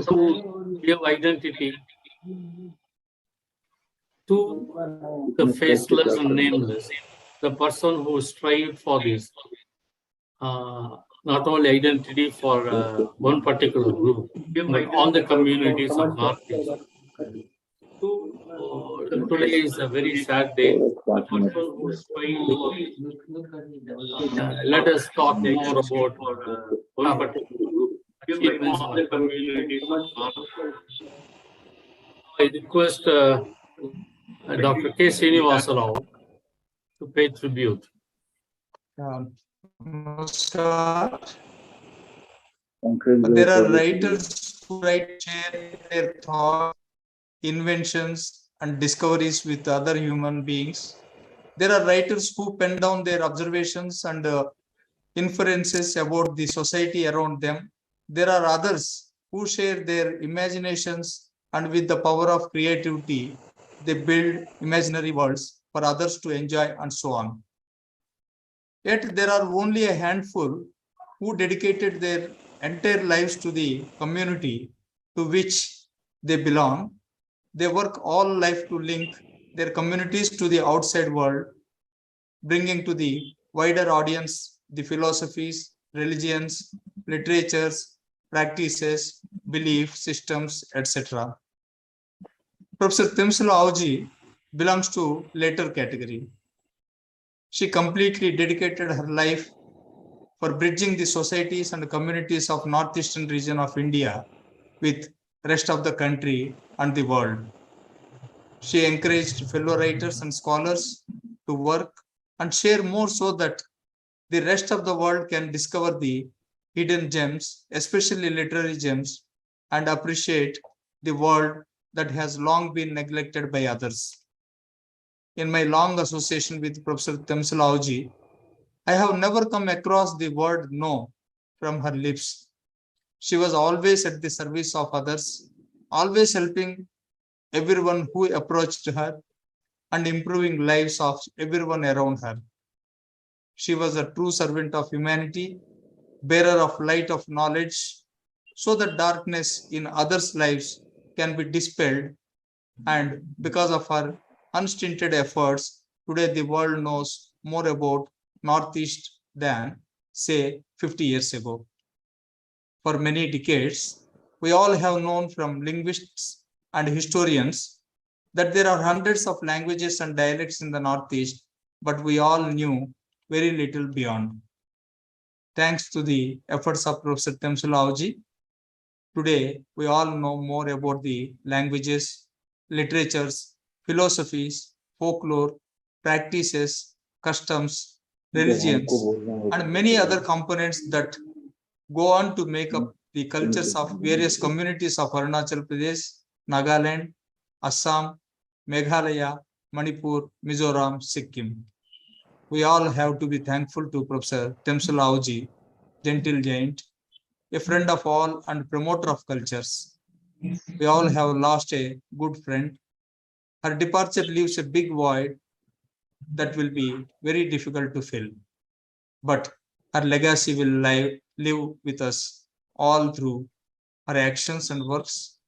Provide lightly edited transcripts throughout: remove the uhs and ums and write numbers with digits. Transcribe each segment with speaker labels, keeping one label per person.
Speaker 1: who give identity to the faceless and nameless, the person who strived for this, not only identity for one particular group, but all the communities of Northeast. Today is a very sad day. The person who strived for this. Let us talk more about one particular group, achievements of the communities of Northeast. I request Dr. K. Srinivasa Rao to pay tribute.
Speaker 2: Namaskar. There are writers who share their thoughts, inventions, and discoveries with other human beings. There are writers who pen down their observations and inferences about the society around them. There are others who share their imaginations, and with the power of creativity, they build imaginary worlds for others to enjoy, and so on. Yet there are only a handful who dedicated their entire lives to the community to which they belong. They work all life to link their communities to the outside world, bringing to the wider audience the philosophies, religions, literatures, practices, belief systems, etc. Professor Temsula belongs to later category. She completely dedicated her life for bridging the societies and communities of northeastern region of India with rest of the country and the world. She encouraged fellow writers and scholars to work and share more so that the rest of the world can discover the hidden gems, especially literary gems, and appreciate the world that has long been neglected by others. In my long association with Professor Temsula, I have never come across the word no from her lips. She was always at the service of others, always helping everyone who approached her and improving lives of everyone around her. She was a true servant of humanity, bearer of light of knowledge, so that darkness in others' lives can be dispelled. And because of her unstinted efforts, today the world knows more about Northeast than, say, 50 years ago. For many decades, we all have known from linguists and historians that there are hundreds of languages and dialects in the Northeast, but we all knew very little beyond. Thanks to the efforts of Professor Temsula, today we all know more about the languages, literatures, philosophies, folklore, practices, customs, religions, and many other components that go on to make up the cultures of various communities of Arunachal Pradesh, Nagaland, Assam, Meghalaya, Manipur, Mizoram, Sikkim. We all have to be thankful to Professor Temsula, gentle giant, a friend of all and promoter of cultures. We all have lost a good friend. Her departure leaves a big void that will be very difficult to fill. But her legacy will live with us all through her actions and works.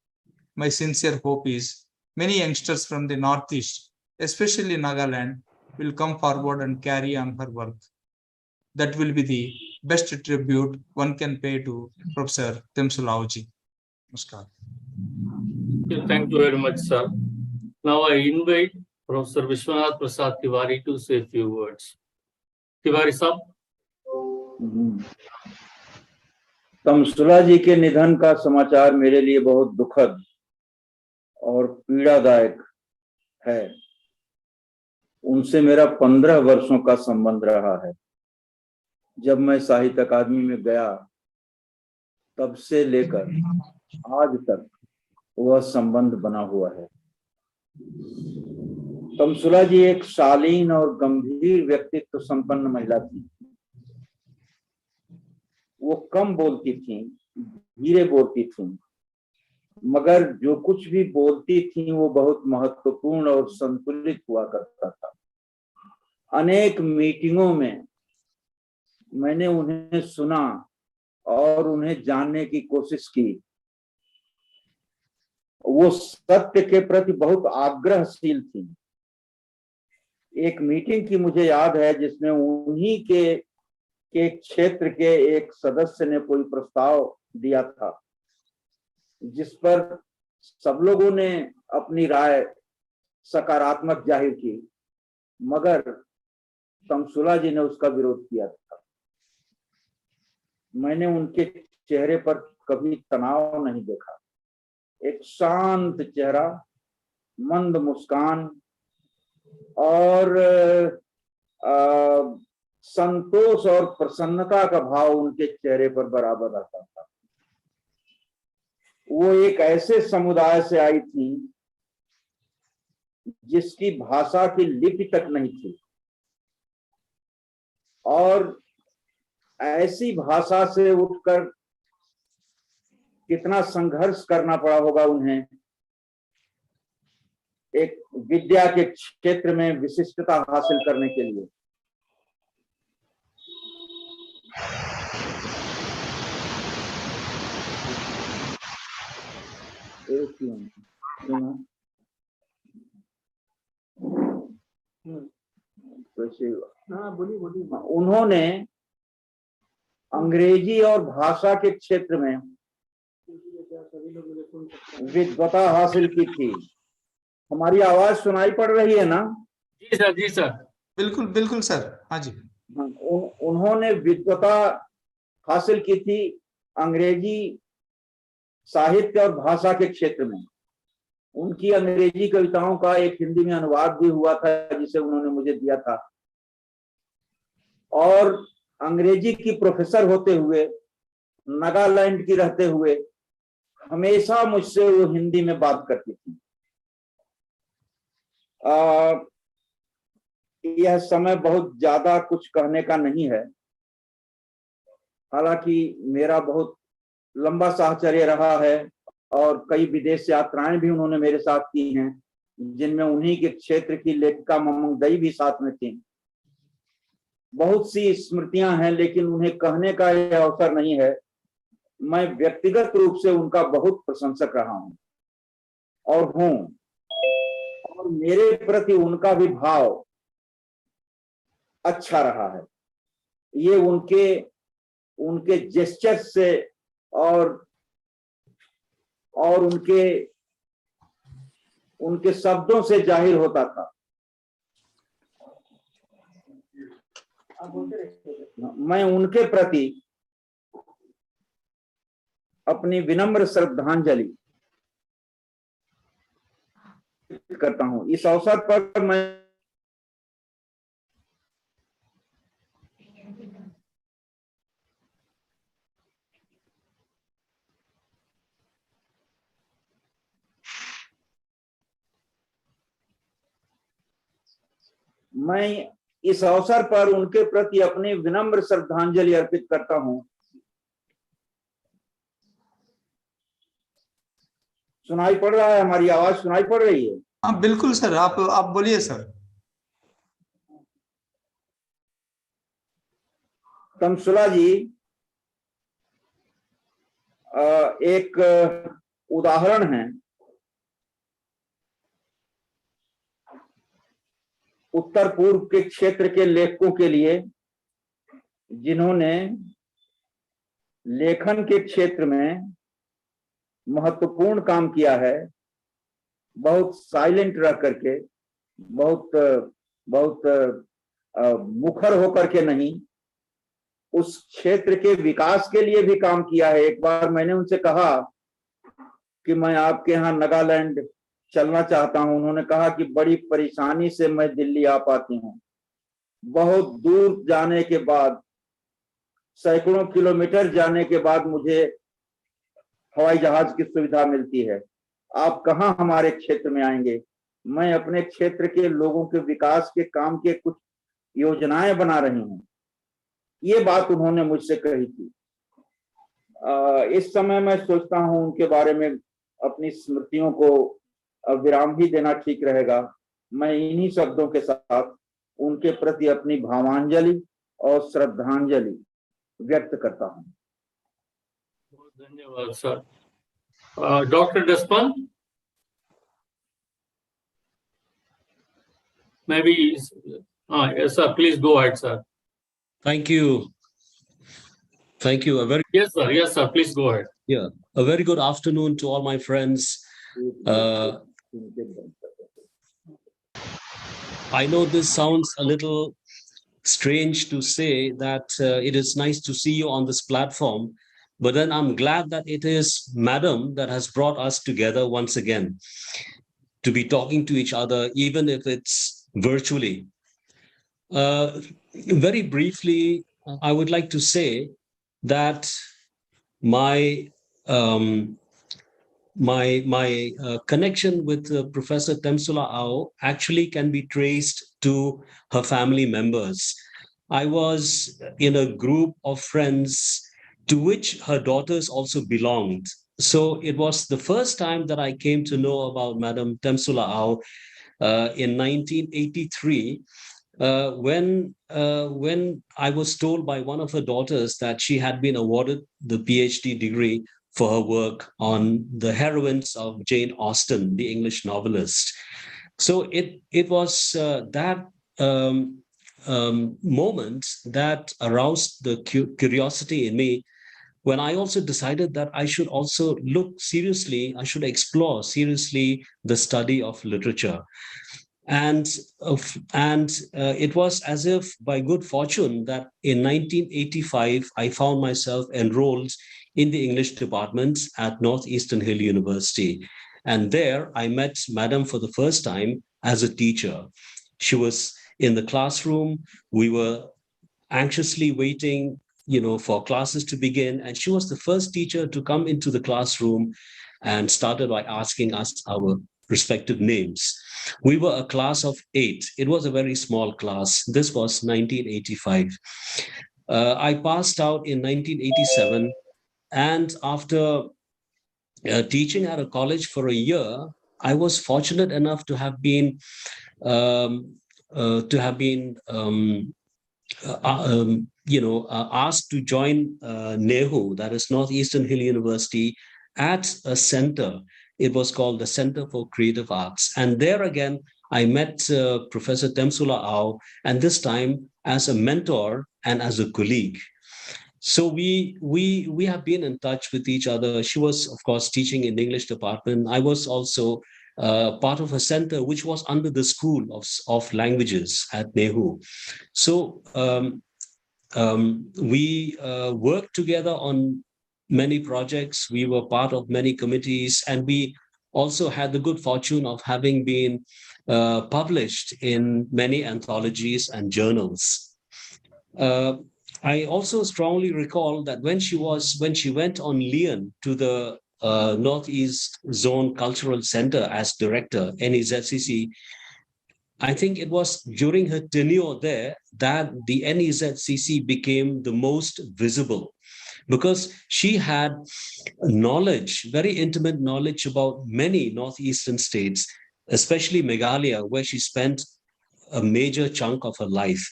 Speaker 2: My sincere hope is many youngsters from the Northeast, especially Nagaland, will come forward and carry on her work. That will be the best tribute one can pay to Professor Temsula. Namaskar.
Speaker 1: Thank you very much, sir. Now I invite Professor Vishwanath Prasad Tiwari to say a few words. Tiwari sir.
Speaker 3: तमसुला जी के निधन का समाचार मेरे लिए बहुत दुखद और पीड़ादायक है। उनसे मेरा 15 वर्षों का संबंध रहा है। जब मैं साहित्य अकादमी में गया तब से लेकर आज तक वह संबंध बना हुआ है। तमसुला जी एक शालीन और गंभीर व्यक्तित्व संपन्न महिला थी। वो कम बोलती थी, धीरे बोलती थी, मगर जो कुछ भी बोलती थी वो बहुत महत्वपूर्ण और संतुलित हुआ करता था। अनेक मीटिंगों में मैंने उन्हें सुना और उन्हें जानने की कोशिश की। वो सत्य के प्रति बहुत आग्रहशील थी। एक मीटिंग की मुझे याद है जिसमें उन्हीं के क्षेत्र के एक सदस्य ने कोई प्रस्ताव दिया था, जिस पर सब लोगों ने अपनी राय सकारात्मक जाहिर की, मगर तमसुला जी ने उसका विरोध किया था। मैंने उनके चेहरे पर कभी तनाव नहीं देखा। एक शांत चेहरा, मंद मुस्कान और संतोष और प्रसन्नता का भाव उनके चेहरे पर बराबर रहता था। वो एक ऐसे समुदाय से आई थी जिसकी भाषा की लिपि तक नहीं थी, और ऐसी भाषा से उठकर कितना संघर्ष करना पड़ा होगा उन्हें एक विद्या के क्षेत्र में विशिष्टता हासिल करने के लिए। उन्होंने अंग्रेजी और भाषा के क्षेत्र में विद्वता हासिल की थी। हमारी आवाज सुनाई पड़ रही है ना?
Speaker 1: जी सर, जी सर।
Speaker 2: बिल्कुल बिल्कुल सर, हाँ जी।
Speaker 3: उन्होंने विद्वता हासिल की थी अंग्रेजी साहित्य और भाषा के क्षेत्र में। उनकी अंग्रेजी कविताओं का एक हिंदी में अनुवाद भी हुआ था जिसे उन्होंने मुझे दिया था, और अंग्रेजी की प्रोफेसर होते हुए, नागालैंड की रहते हुए, हमेशा मुझसे वो हिंदी में बात करती थी। यह समय बहुत ज्यादा कुछ कहने का नहीं है, हालांकि मेरा बहुत लंबा साहचर्य रहा है और कई विदेश यात्राएं भी उन्होंने मेरे साथ की हैं, जिनमें उन्हीं के क्षेत्र की लेखिका ममंगदई भी साथ में थी। बहुत सी स्मृतियां हैं, लेकिन उन्हें कहने का यह अवसर नहीं है। मैं व्यक्तिगत रूप से उनका बहुत प्रशंसक रहा हूं और हूं, और मेरे प्रति उनका भी भाव अच्छा रहा है। ये उनके जेस्चर से और उनके शब्दों से जाहिर होता था। मैं उनके प्रति अपनी विनम्र श्रद्धांजलि करता हूं। इस अवसर पर मैं इस अवसर पर उनके प्रति अपनी विनम्र श्रद्धांजलि अर्पित करता हूं। सुनाई पड़ रहा है? हमारी आवाज सुनाई पड़ रही है?
Speaker 2: हाँ बिल्कुल सर, आप बोलिए सर।
Speaker 3: तमसुला जी एक उदाहरण है उत्तर पूर्व के क्षेत्र के लेखकों के लिए, जिन्होंने लेखन के क्षेत्र में महत्वपूर्ण काम किया है, बहुत साइलेंट रह करके, बहुत मुखर होकर के नहीं, उस क्षेत्र के विकास के लिए भी काम किया है। एक बार मैंने उनसे कहा कि मैं आपके यहाँ नागालैंड चलना चाहता हूं। उन्होंने कहा कि बड़ी परेशानी से मैं दिल्ली आ पाती हूँ। बहुत दूर जाने के बाद, सैकड़ों किलोमीटर जाने के बाद मुझे हवाई जहाज की सुविधा मिलती है। आप कहाँ हमारे क्षेत्र में आएंगे? मैं अपने क्षेत्र के लोगों के विकास के काम के कुछ योजनाएं बना रही हूँ। ये बात उन्होंने मुझसे कही थी। इस समय मैं सोचता हूं उनके बारे में अपनी स्मृतियों को विराम भी देना ठीक रहेगा। मैं इन्हीं शब्दों के साथ उनके प्रति अपनी भावांजलि और श्रद्धांजलि व्यक्त करता हूं।
Speaker 1: धन्यवाद सर। डॉक्टर डस्पन। Maybe, yes, sir. Please go ahead, sir.
Speaker 4: Thank you. Thank you.
Speaker 1: Yes, sir. Yes, sir. Please go ahead.
Speaker 4: Yeah, a very good afternoon to all my friends. I know this sounds a little strange to say that it is nice to see you on this platform, but then I'm glad that it is Madam that has brought us together once again to be talking to each other, even if it's virtually. Very briefly, I would like to say that my um, my connection with Professor Temsula Ao actually can be traced to her family members. I was in a group of friends to which her daughters also belonged. So it was the first time that I came to know about Madam Temsula Ao in 1983 when I was told by one of her daughters that she had been awarded the PhD degree for her work on the heroines of Jane Austen, the English novelist. So it was that moment that aroused the curiosity in me when I also decided that I should also look seriously, I should explore seriously the study of literature. And it was as if by good fortune that in 1985 I found myself enrolled in the English department at Northeastern Hill University, and there I met Madam for the first time as a teacher. She was in the classroom. We were anxiously waiting, for classes to begin, and she was the first teacher to come into the classroom and started by asking us our respective names. We were a class of 8. It was a very small class. This was 1985. I passed out in 1987, and after teaching at a college for a year, I was fortunate enough to have been um, asked to join NEHU, that is Northeastern Hill University, at a center. It was called the Center for Creative Arts. And there again, I met Professor Temsula Ao, and this time as a mentor and as a colleague. So we have been in touch with each other. She was, of course, teaching in the English department. I was also part of a center which was under the School of Languages at NEHU. So we worked together on many projects. We were part of many committees, and we also had the good fortune of having been published in many anthologies and journals. I also strongly recall that when she went on Leon to the Northeast Zone Cultural Center as director, NEZCC, I think it was during her tenure there that the NEZCC became the most visible, because she had knowledge, very intimate knowledge about many Northeastern states, especially Meghalaya, where she spent a major chunk of her life.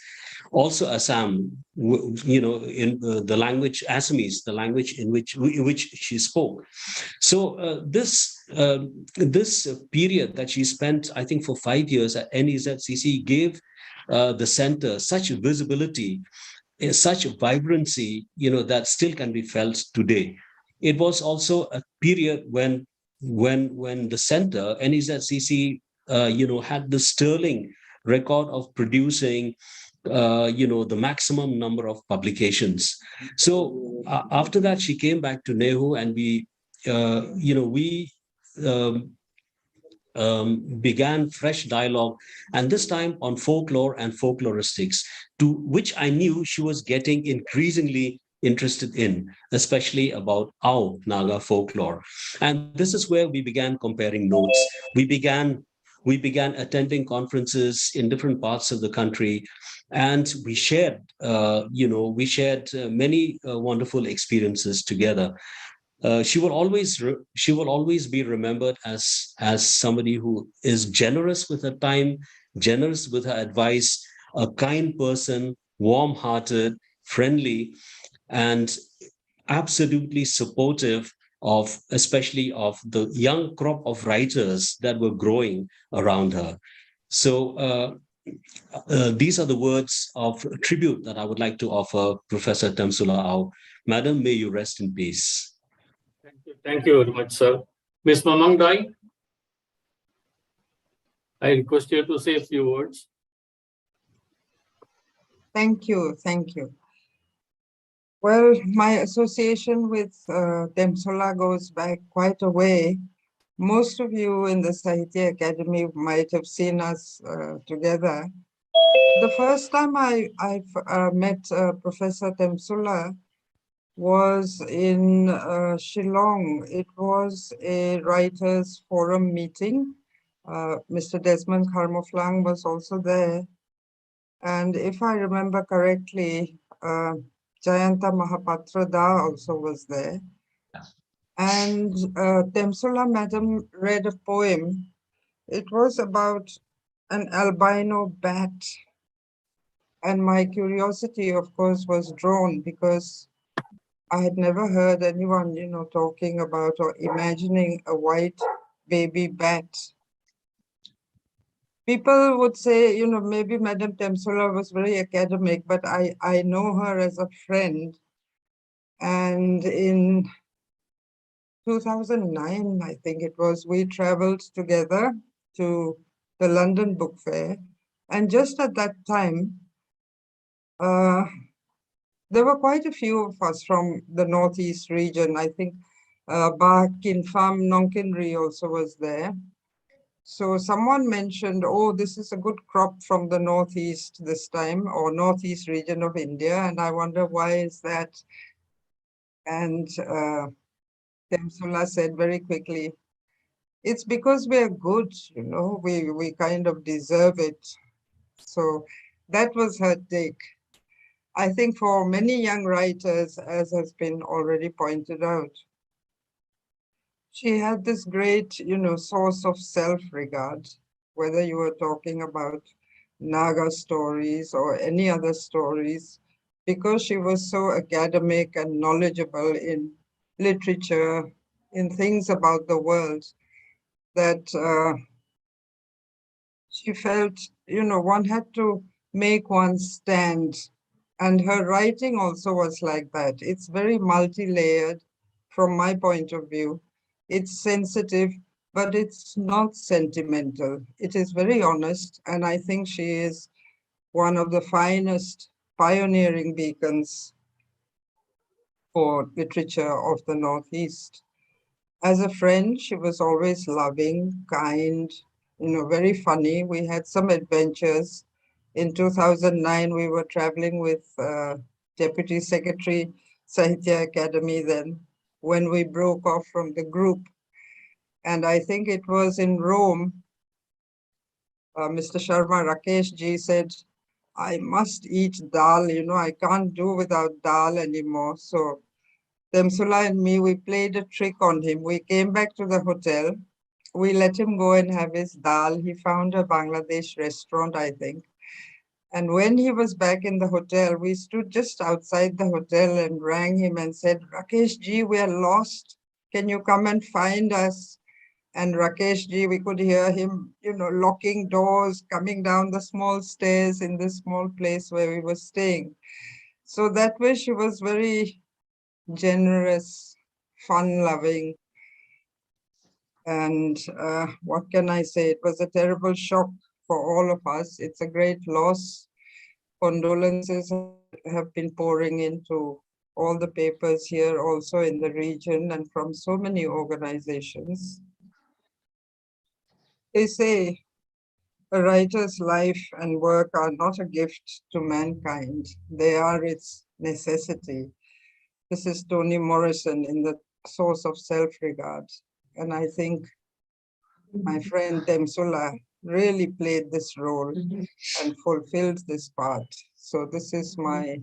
Speaker 4: Also Assam, in the language Assamese, the language in which she spoke. So this period that she spent, I think, for 5 years at NEZCC gave the center such visibility, such vibrancy, that still can be felt today. It was also a period when the center, NEZCC, had the sterling record of producing the maximum number of publications. So after that, she came back to NEHU, and we began fresh dialogue, and this time on folklore and folkloristics, to which I knew she was getting increasingly interested in, especially about Ao Naga folklore. And this is where we began comparing notes. We began attending conferences in different parts of the country, and we shared many wonderful experiences together. She will always be remembered as somebody who is generous with her time, generous with her advice, a kind person, warm-hearted, friendly, and absolutely supportive of, especially of the young crop of writers that were growing around her. So these are the words of tribute that I would like to offer Professor Temsula Au. Madam, may you rest in peace.
Speaker 1: Thank you. Thank you very much, sir. Ms. Mamang Dai, I request you to say a few words.
Speaker 5: Thank you. Thank you. Well, my association with Temsula goes back quite a way. Most of you in the Sahitya Academy might have seen us together. The first time I met Professor Temsula was in Shillong. It was a writers forum meeting. Mr. Desmond Kharmoflang was also there. And if I remember correctly, Jayanta Mahapatra Da also was there. And Temsula Madam read a poem. It was about an albino bat. And my curiosity, of course, was drawn because I had never heard anyone, talking about or imagining a white baby bat. People would say, maybe Madam Temsula was very academic, but I know her as a friend. And in 2009, I think it was, we traveled together to the London Book Fair. And just at that time, there were quite a few of us from the Northeast region. I think Bakin Pham Nongkinri also was there. So someone mentioned, oh, this is a good crop from the Northeast this time, or Northeast region of India. And I wonder why is that? And Temsula said very quickly, it's because we're good, we kind of deserve it. So that was her take. I think for many young writers, as has been already pointed out, she had this great, source of self-regard, whether you were talking about Naga stories or any other stories, because she was so academic and knowledgeable in literature, in things about the world, that she felt, one had to make one stand. And her writing also was like that. It's very multi-layered from my point of view. It's sensitive, but it's not sentimental. It is very honest. And I think she is one of the finest pioneering beacons for literature of the Northeast. As a friend, she was always loving, kind, very funny. We had some adventures. In 2009, we were traveling with Deputy Secretary Sahitya Academy then, when we broke off from the group. And I think it was in Rome, Mr. Sharma Rakesh ji said, I must eat dal, I can't do without dal anymore. So Temsula and me, we played a trick on him. We came back to the hotel. We let him go and have his dal. He found a Bangladesh restaurant, I think. And when he was back in the hotel, we stood just outside the hotel and rang him and said, Rakesh ji, we are lost. Can you come and find us? And Rakesh ji, we could hear him, locking doors, coming down the small stairs in this small place where we were staying. So that way she was very generous, fun-loving. And what can I say? It was a terrible shock for all of us. It's a great loss. Condolences have been pouring into all the papers here, also in the region, and from so many organizations. They say a writer's life and work are not a gift to mankind. They are its necessity. This is Toni Morrison in The Source of Self-Regard. And I think my friend Temsula really played this role and fulfilled this part. So this is my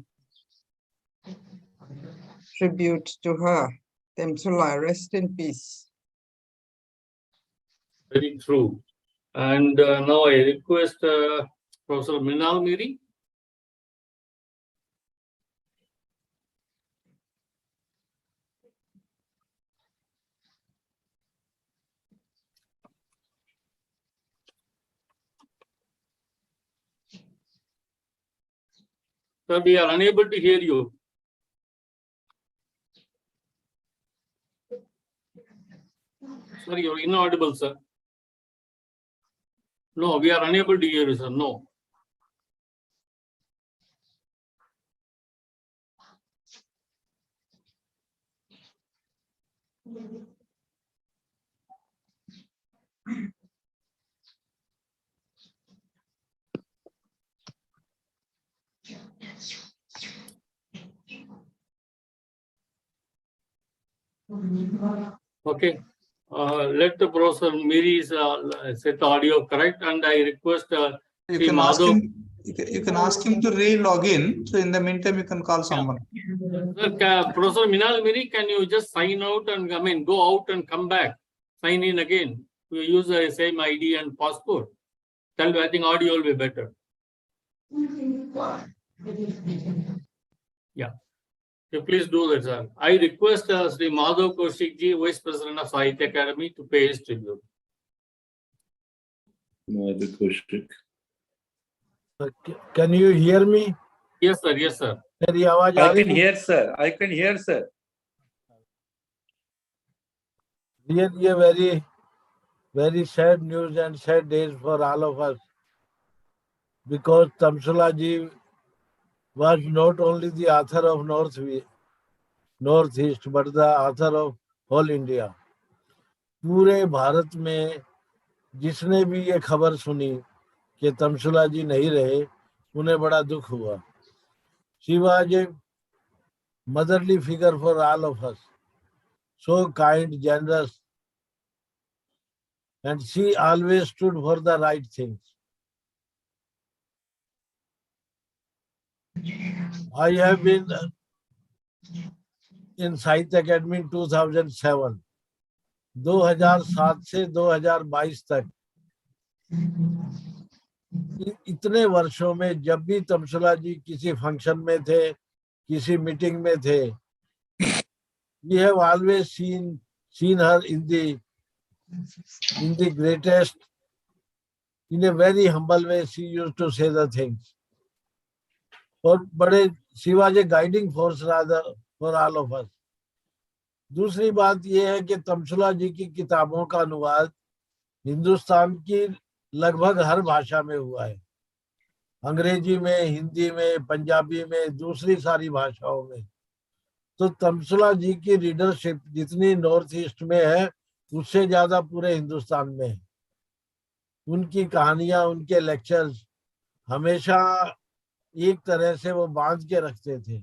Speaker 5: tribute to her. Temsula, rest in peace.
Speaker 1: Very true. And now I request Professor Minal Miri. Sir, we are unable to hear you. Sir, you're inaudible, sir. No, we are unable to hear you, sir. No. Okay. Let the Professor Miri's set the audio correct, and I request
Speaker 2: You
Speaker 1: Sri
Speaker 2: can ask
Speaker 1: Madhav.
Speaker 2: him. You can ask him to re-log in. So in the meantime, you can call someone.
Speaker 1: Sir, Professor Minal Miri, can you just sign out and go out and come back, sign in again? We use the same ID and passport. Tell me, I think audio will be better. Yeah. So please do that, sir. I request Sri Madhav Kaushik ji, Vice President of Sahitya Academy, to pay his tribute.
Speaker 3: Madhav Kaushik.
Speaker 6: Can you hear me?
Speaker 1: Yes, sir. Yes, sir.
Speaker 6: मेरी आवाज आ
Speaker 7: I
Speaker 6: रही
Speaker 7: can
Speaker 6: है?
Speaker 7: hear, sir. I can hear, sir.
Speaker 6: Really a very, very sad news and sad days for all of us, because Tamsula ji was not only the author of Northeast, but the author of whole India. पूरे भारत में जिसने भी ये खबर सुनी कि तमसुला जी नहीं रहे, उन्हें बड़ा दुख हुआ. She was a motherly figure for all of us, so kind, generous, and she always stood for the right things. I have been in Sahitya Academy in 2007. 2007 से 2022 तक इतने वर्षों में जब भी तमसुला जी किसी फंक्शन में थे, किसी मीटिंग में थे, we have always seen her in the greatest, in a very humble way. She used to say the things. और बड़े, she was a guiding force rather for all of us. दूसरी बात यह है कि तमसुला जी की किताबों का अनुवाद हिंदुस्तान की लगभग हर भाषा में हुआ है. अंग्रेजी में, हिंदी में, पंजाबी में, दूसरी सारी भाषाओं में. तो तमसुला जी की रीडरशिप जितनी नॉर्थ ईस्ट में है, उससे ज्यादा पूरे हिंदुस्तान में है. उनकी कहानियां, उनके लेक्चर्स हमेशा एक तरह से वो बांध के रखते थे.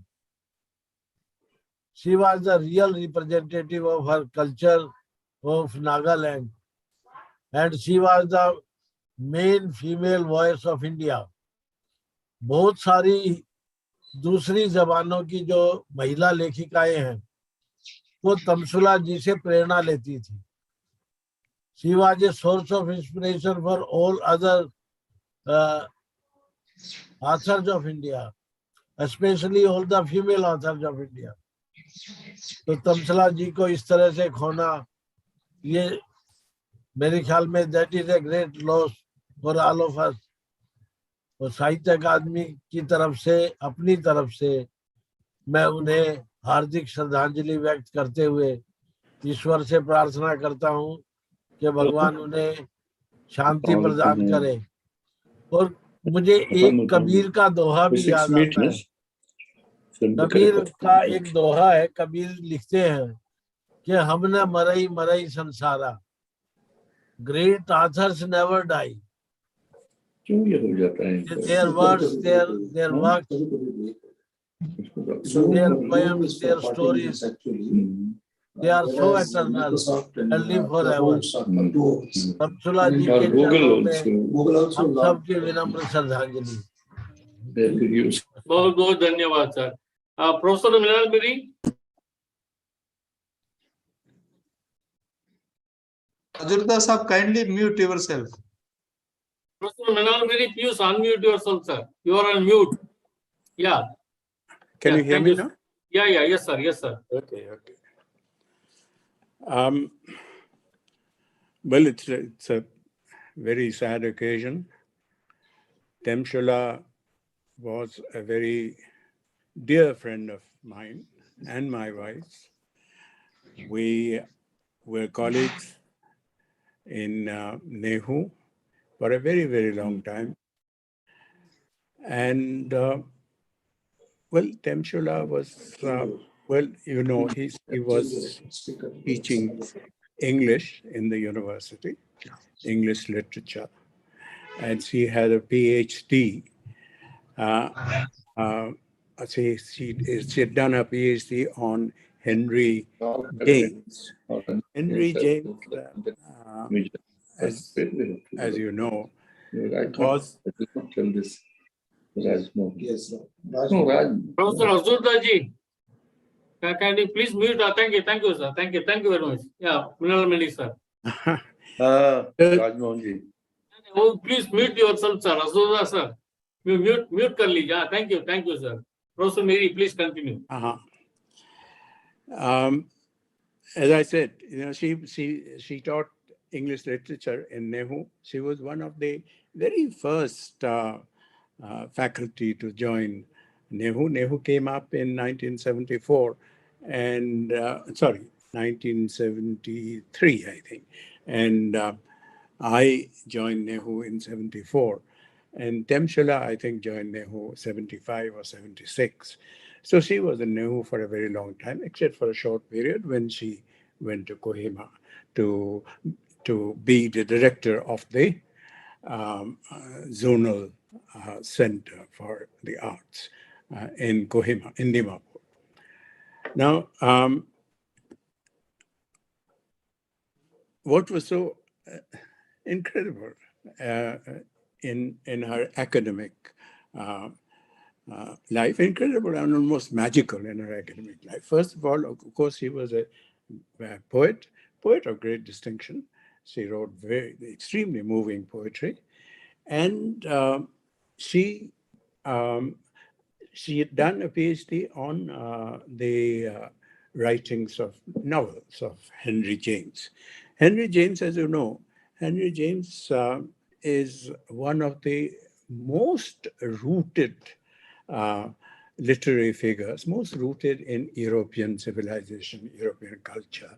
Speaker 6: She was the real representative of her culture of Nagaland, and she was the main female voice of India. बहुत सारी दूसरी जबानों की जो महिला लेखिकाएं हैं, वो तमसुला जी से प्रेरणा लेती थी. She was a source of inspiration for all other authors of India, especially all the female authors of India. तो तमसुला जी को इस तरह से खोना, ये मेरे ख्याल में that is a great loss for all of us. और साहित्य अकादमी की तरफ से, अपनी तरफ से मैं उन्हें हार्दिक श्रद्धांजलि व्यक्त करते हुए ईश्वर से प्रार्थना करता हूं कि भगवान उन्हें शांति प्रदान करे. और मुझे एक कबीर का दोहा भी याद आता है. कबीर का एक दोहा है. कबीर लिखते हैं कि हम न मरई मरई संसारा, ग्रेट ऑथर्स नेवर डाई.
Speaker 3: क्यों ये हो जाता है?
Speaker 6: Their words, their works, their poems, their stories, they are so eternal and live forever. तमसुला जी के चरणों में हम सबकी विनम्र श्रद्धांजलि.
Speaker 1: बहुत बहुत धन्यवाद sir. Professor Minal Miri.
Speaker 2: Ajurda sir, kindly mute yourself.
Speaker 1: Professor Minal Miri, please unmute yourself, sir. You are on mute. Yeah.
Speaker 7: Can you hear me now?
Speaker 1: Yeah, yes, sir. Yes, sir.
Speaker 7: Okay. Well, it's a very sad occasion. Temsula was a very dear friend of mine and my wife's. We were colleagues in Nehu for a very, very long time. And well, Temsula was, well, you know, he was teaching English in the university, English literature. And she had a PhD. She had done a PhD on Henry James. Henry James, as you know, was
Speaker 1: Professor Azurda ji, can you please mute? Thank you, sir. Thank you very much. Yeah, Minal Meli, sir.
Speaker 3: Rajmohan ji.
Speaker 1: Oh, please mute yourself, sir. Azurda, sir. Mute kar लीजिए. Thank you, sir. Professor Mary, please continue.
Speaker 7: As I said, you know, she taught English literature in Nehu. She was one of the very first faculty to join Nehu. Nehu came up in 1974, and 1973, I think, and I joined Nehu in 74. And Temsula, I think, joined Nehu 75 or 76. So she was in Nehu for a very long time, except for a short period when she went to Kohima to be the director of the zonal center for the arts in Kohima, in Dimapur. Now, what was so incredible in her academic life, incredible and almost magical in her academic life. First of all, of course, she was a poet of great distinction. She wrote extremely moving poetry, and she had done a PhD on the writings of novels of Henry James. Henry James, as you know, Henry James is one of the most rooted literary figures, most rooted in European civilization, European culture,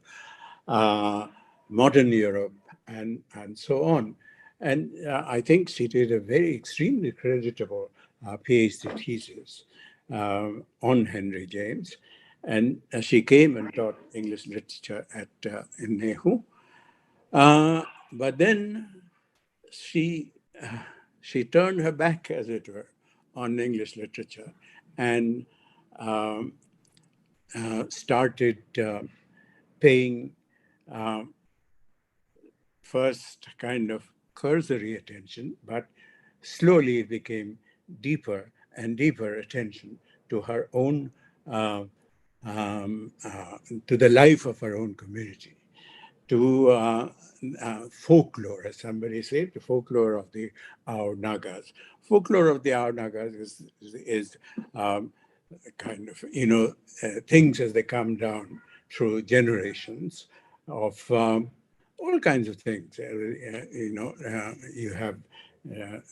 Speaker 7: modern Europe, and so on. And I think she did a very extremely creditable PhD thesis on Henry James. And she came and taught English literature in Nehu. But then she turned her back, as it were, on English literature and started paying first kind of cursory attention, but slowly it became deeper and deeper attention to her own, to the life of her own community, to folklore, as somebody said, the folklore of the Ao Nagas. Folklore of the Ao Nagas is kind of, you know, things as they come down through generations of all kinds of things. You know, you have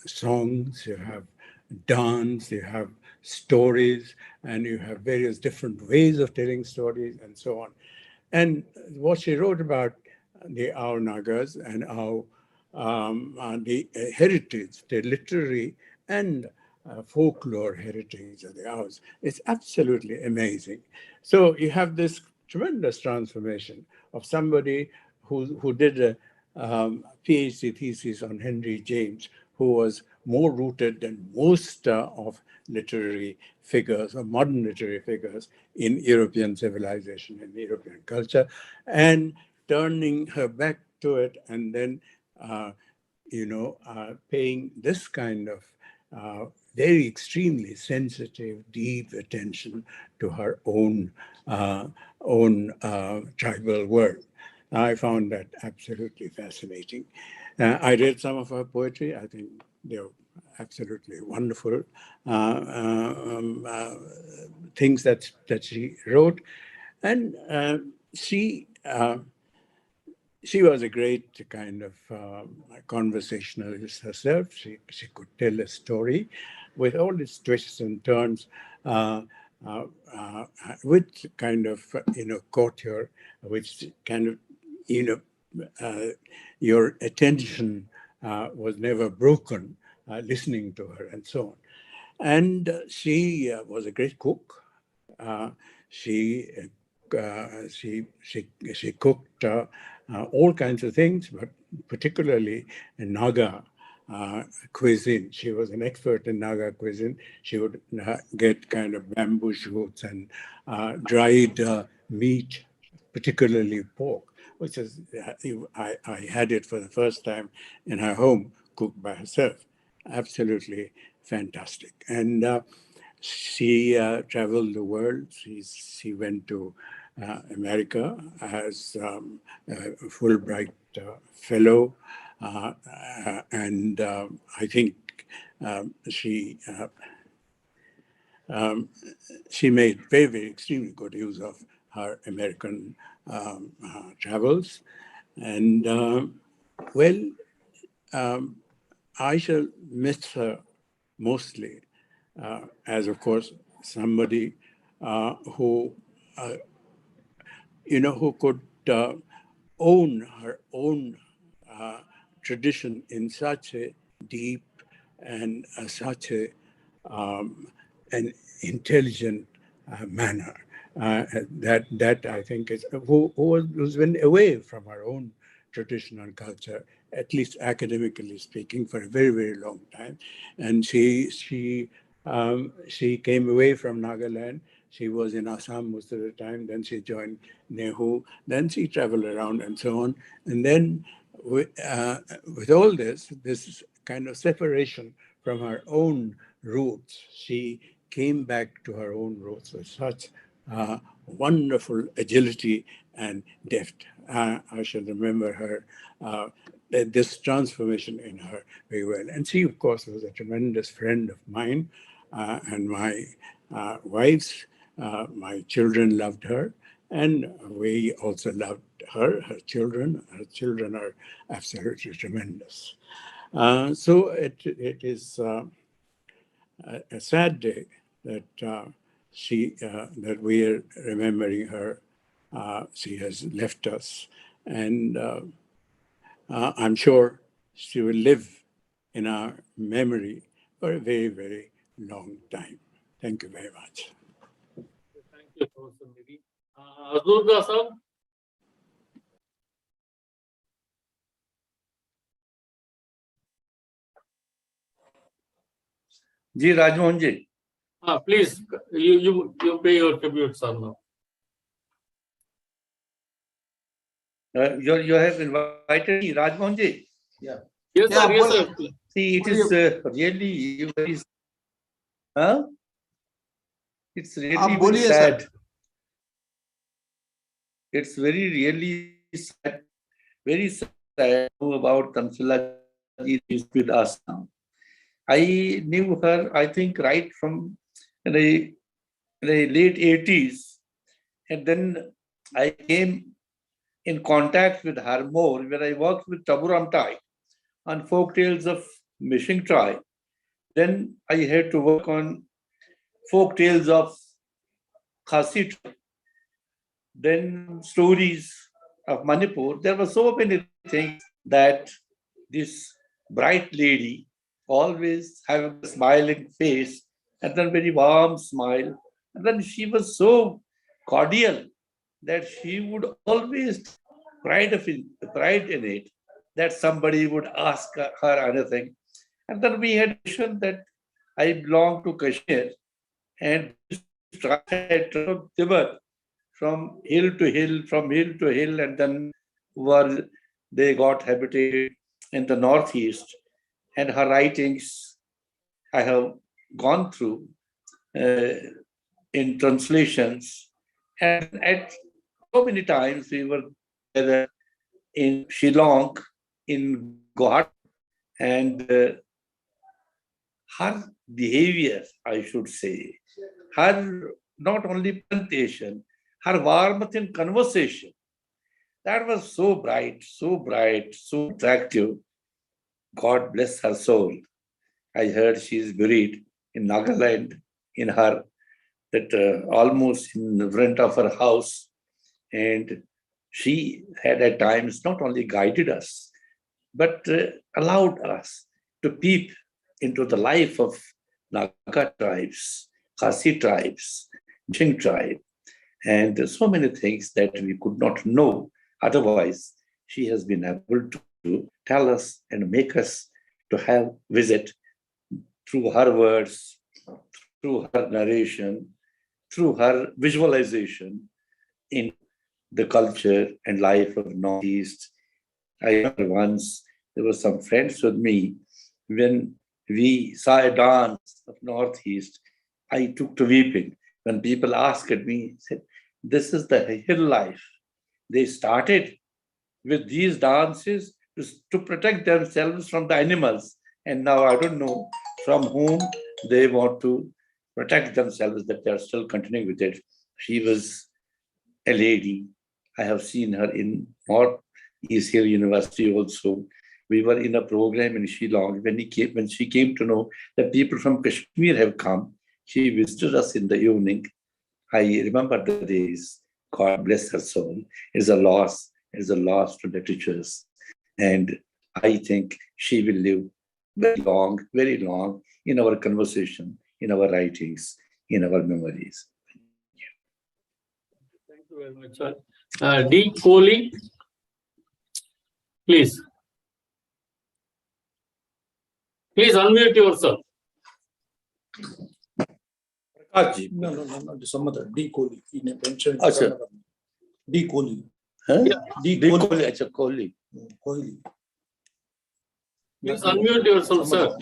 Speaker 7: songs, you have dance, you have stories, and you have various different ways of telling stories and so on. And what she wrote about the Ao Nagas and the heritage, the literary and folklore heritage of the Aos, is absolutely amazing. So you have this tremendous transformation of somebody who did a PhD thesis on Henry James, who was more rooted than most of literary figures or modern literary figures in European civilization and European culture, and turning her back to it and then, paying this kind of very extremely sensitive, deep attention to her own tribal world. I found that absolutely fascinating. I read some of her poetry. I think they're absolutely wonderful things that she wrote, and she was a great kind of conversationalist herself. She could tell a story with all its twists and turns with kind of, caught which kind of, your attention was never broken listening to her and so on. And she was a great cook. She cooked all kinds of things, but particularly in Naga cuisine. She was an expert in Naga cuisine. She would get kind of bamboo shoots and dried meat, particularly pork, which is, I had it for the first time in her home, cooked by herself. Absolutely fantastic. And she traveled the world. She went to America as a Fulbright fellow. And I think she made very, very extremely good use of her American travels. And I shall miss her mostly as, of course, somebody who could own her own tradition in such a deep and such an intelligent manner. That I think is who was been away from her own tradition and culture, at least academically speaking, for a very, very long time. And she came away from Nagaland. She was in Assam most of the time. Then she joined Nehu. Then she traveled around and so on. And then with all this kind of separation from her own roots, she came back to her own roots with such wonderful agility and depth. I shall remember her, this transformation in her very well. And she, of course, was a tremendous friend of mine and my wife's. My children loved her, and we also loved her. Her children are absolutely tremendous. So it is a sad day that that we are remembering her. She has left us, and I'm sure she will live in our memory for a very, very long time. Thank you very much.
Speaker 1: Thank you, Professor Miri. Durga-san?
Speaker 8: जी Rajmohan ji,
Speaker 1: Please, you pay your tribute, sir, now.
Speaker 8: you have invited me, Rajmohan ji.
Speaker 1: Yes, sir. Yes, sir.
Speaker 8: See, it is really very, it's really very sad. It's very really sad, very sad about Temsula ji is with us now. I knew her, I think, right from the late 80s. And then I came in contact with her more when I worked with Taburam Tai on folk tales of Mishing tribe. Then I had to work on folk tales of Khasi tribe. Then stories of Manipur. There were so many things that this bright lady always having a smiling face and then very warm smile. And then she was so cordial that she would always pride in it that somebody would ask her anything. And then we had mentioned that I belong to Kashmir and tried to Tibet from hill to hill, and then they got habitated in the northeast. And her writings I have gone through in translations. And at so many times we were together in Shillong, in Guwahati, and her behavior, I should say, her not only presentation, her warmth in conversation, that was so bright, so attractive. God bless her soul. I heard she is buried in Nagaland in her that almost in front of her house. And she had at times not only guided us, but allowed us to peep into the life of Naga tribes, Khasi tribes, Jing tribe, and so many things that we could not know. Otherwise, she has been able to tell us and make us to have visit through her words, through her narration, through her visualization in the culture and life of Northeast. I remember once there were some friends with me. When we saw a dance of Northeast, I took to weeping. When people asked me, said, "This is the hill life." They started with these dances to protect themselves from the animals. And now I don't know from whom they want to protect themselves, that they're still continuing with it. She was a lady. I have seen her in North East Hill University also. We were in a program in Shillong. When she came to know that people from Kashmir have come, she visited us in the evening. I remember the days. God bless her soul. It's a loss. It's a loss to literatures. And I think she will live very long in our conversation, in our writings, in our memories.
Speaker 1: Thank you very much, sir. D. Kohli, please. Please unmute yourself.
Speaker 9: No, some other D. Kohli. He mentioned
Speaker 8: Achha.
Speaker 9: D. Kohli.
Speaker 8: Huh?
Speaker 9: Yeah. D. Kohli.
Speaker 8: Achha, Kohli.
Speaker 9: Kohli.
Speaker 1: Please unmute yourself, sir.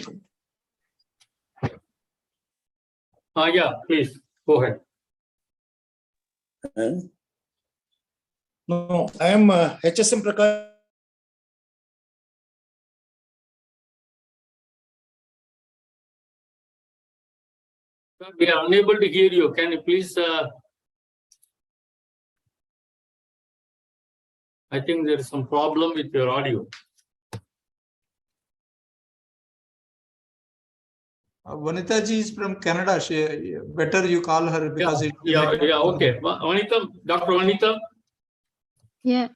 Speaker 1: Yeah, please go ahead.
Speaker 8: Huh?
Speaker 9: No, I am HSM Prakash.
Speaker 1: We are unable to hear you. Can you please? I think there is some problem with your audio.
Speaker 2: Vanita ji is from Canada. She, better you call her because
Speaker 1: Yeah, okay. Vanita, Dr. Vanita.
Speaker 10: Yeah,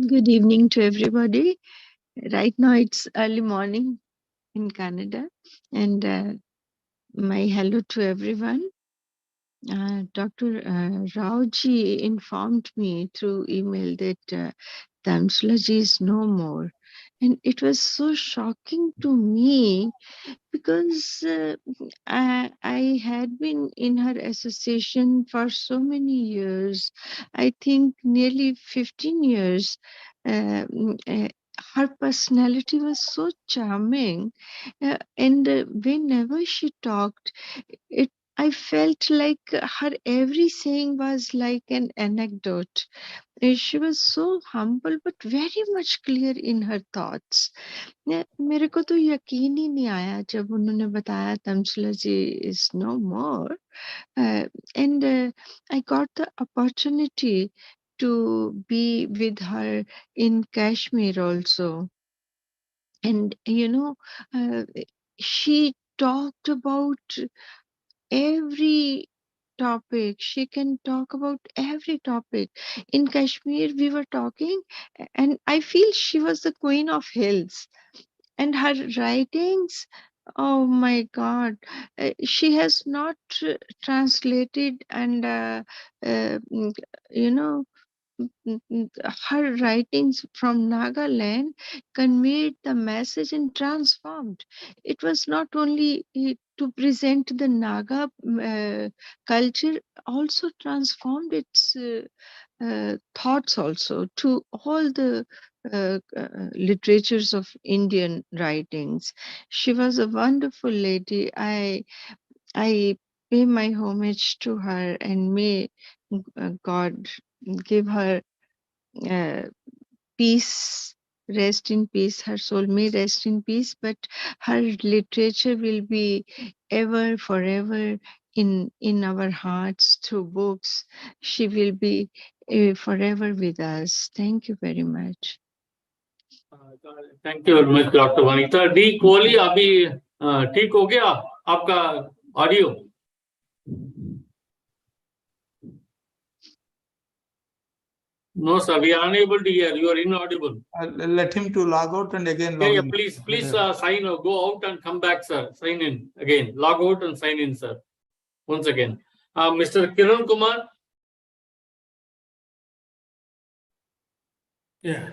Speaker 10: good evening to everybody. Right now it's early morning in Canada, and my hello to everyone. Dr. Rao ji informed me through email that Temsula ji is no more. And it was so shocking to me because I had been in her association for so many years. I think nearly 15 years. Her personality was so charming, and whenever she talked, it I felt like her every saying was like an anecdote. She was so humble but very much clear in her thoughts. मेरे को तो यकीन ही नहीं आया जब उन्होंने बताया तमसला जी is no more, and I got the opportunity to be with her in Kashmir also. And she talked about every topic. She can talk about every topic. In Kashmir we were talking, and I feel she was the queen of hills. And her writings, oh my god, she has not translated, and mm, you know her writings from Nagaland conveyed the message and transformed. It was not only to present the Naga culture, also transformed its thoughts also to all the literatures of Indian writings. She was a wonderful lady. I pay my homage to her, and may God give her uh, peace, rest in peace. Her soul may rest in peace, but her literature will be ever, forever in our hearts through books. She will be forever with us. Thank you very much.
Speaker 1: Thank you very much, Dr. Vanita. D. Kohli, अभी ठीक हो गया आपका audio? No, sir, we are unable to hear. You are inaudible.
Speaker 2: Let him to log out and again log
Speaker 1: Yeah,
Speaker 2: in.
Speaker 1: please sign or go out and come back, sir. Sign in again. Log out and sign in, sir. Once again. Mr. Kiran Kumar.
Speaker 11: Yeah.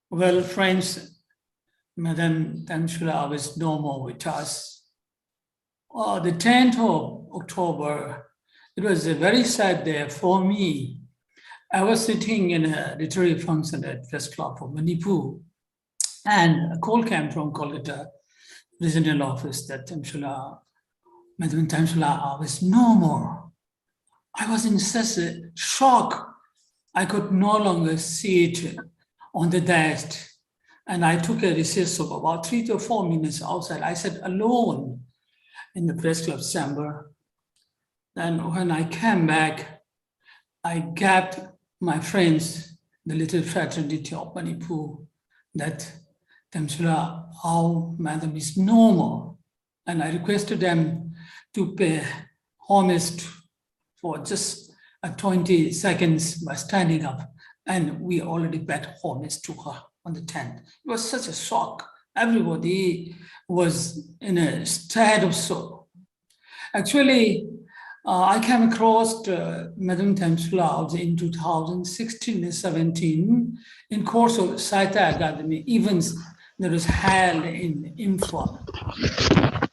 Speaker 11: Well, friends, Madam Temsula was no more with us. The 10th of October, it was a very sad day for me. I was sitting in a literary function at Press Club of Manipur, and a call came from Kolkata regional office that Temsula, Madam Temsula was no more. I was in such a shock. I could no longer see it on the desk. And I took a recess of about 3 to 4 minutes outside. I sat alone in the press club chamber. Then when I came back, I gabbed my friends, the little fraternity of Manipur, that Temsula, our madam is no more. And I requested them to pay homage for just 20 seconds by standing up. And we already paid homage to her on the 10th. It was such a shock. Everybody was in a state of sorrow. Actually, I came across Madam Temsula in 2016 and 17 in course of Sahitya Academy events that was held in Imphal.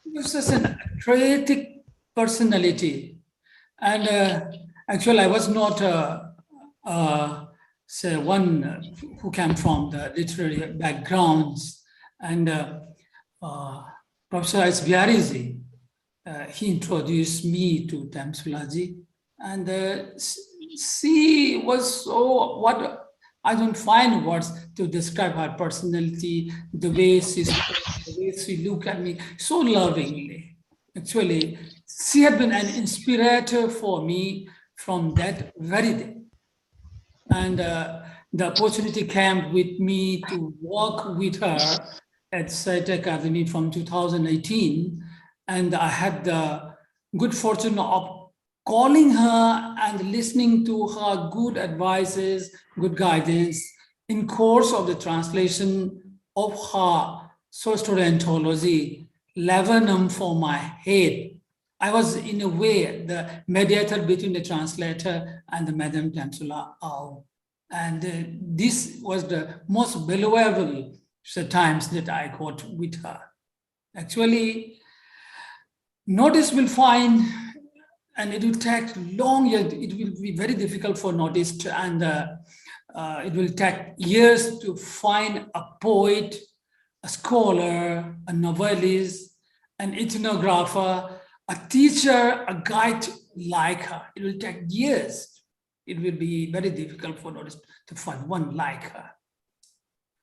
Speaker 11: It was just an athletic personality. And actually, I was not say one who came from the literary backgrounds, and Professor S. Biariji, he introduced me to Temsula ji, and she was so, what I don't find words to describe her personality, the way she looked at me so lovingly. Actually, she had been an inspirator for me from that very day. And the opportunity came with me to work with her at Sahitya Academy from 2018. And I had the good fortune of calling her and listening to her good advices, good guidance in course of the translation of her short story anthology, Lavanum for My Head. I was, in a way, the mediator between the translator and the Madam Temsula Au. And this was the most valuable times that I got with her. Actually, notice will find, and it will take long years, it will be very difficult for notice to, and it will take years to find a poet, a scholar, a novelist, an ethnographer, a teacher, a guide like her. It will take years. It will be very difficult for notice to find one like her.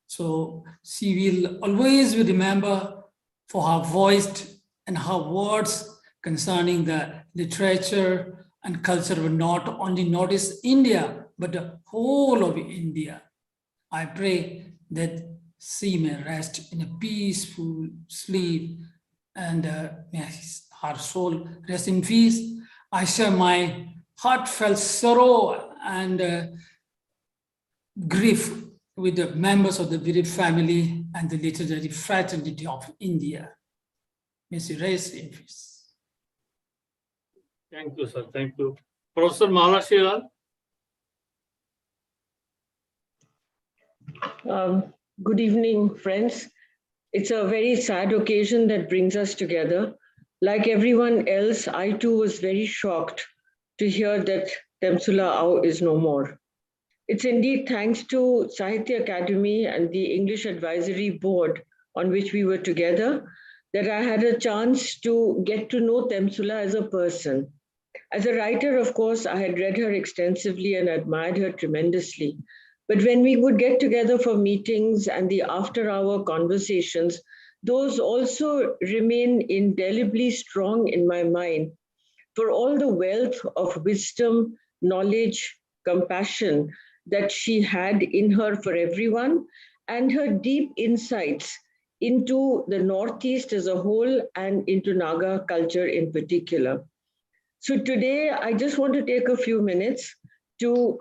Speaker 11: So she will always remember for her voice and her words concerning the literature and culture will not only notice India, but the whole of India. I pray that she may rest in a peaceful sleep and may her soul rest in peace. I share my heartfelt sorrow and grief with the members of the bereaved family and the literary fraternity of India. May she rest in peace.
Speaker 1: Thank you, sir. Thank you. Professor Mala Shiral.
Speaker 12: Good evening, friends. It's a very sad occasion that brings us together. Like everyone else, I too was very shocked to hear that Temsula Au is no more. It's indeed thanks to Sahitya Academy and the English Advisory Board on which we were together that I had a chance to get to know Temsula as a person. As a writer, of course, I had read her extensively and admired her tremendously. But when we would get together for meetings and the after-hour conversations, those also remain indelibly strong in my mind for all the wealth of wisdom, knowledge, compassion that she had in her for everyone, and her deep insights into the Northeast as a whole and into Naga culture in particular. So today, I just want to take a few minutes to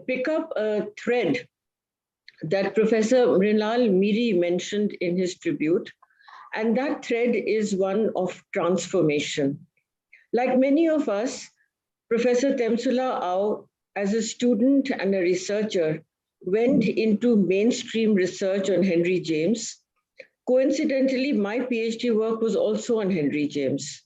Speaker 12: pick up a thread that Professor Mrinal Miri mentioned in his tribute. And that thread is one of transformation. Like many of us, Professor Temsula Au, as a student and a researcher, went into mainstream research on Henry James. Coincidentally, my PhD work was also on Henry James.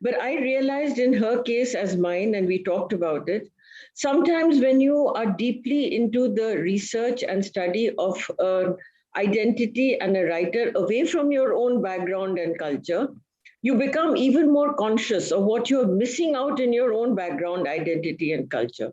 Speaker 12: But I realized in her case as mine, and we talked about it, sometimes when you are deeply into the research and study of an identity and a writer away from your own background and culture, you become even more conscious of what you're missing out in your own background, identity, and culture.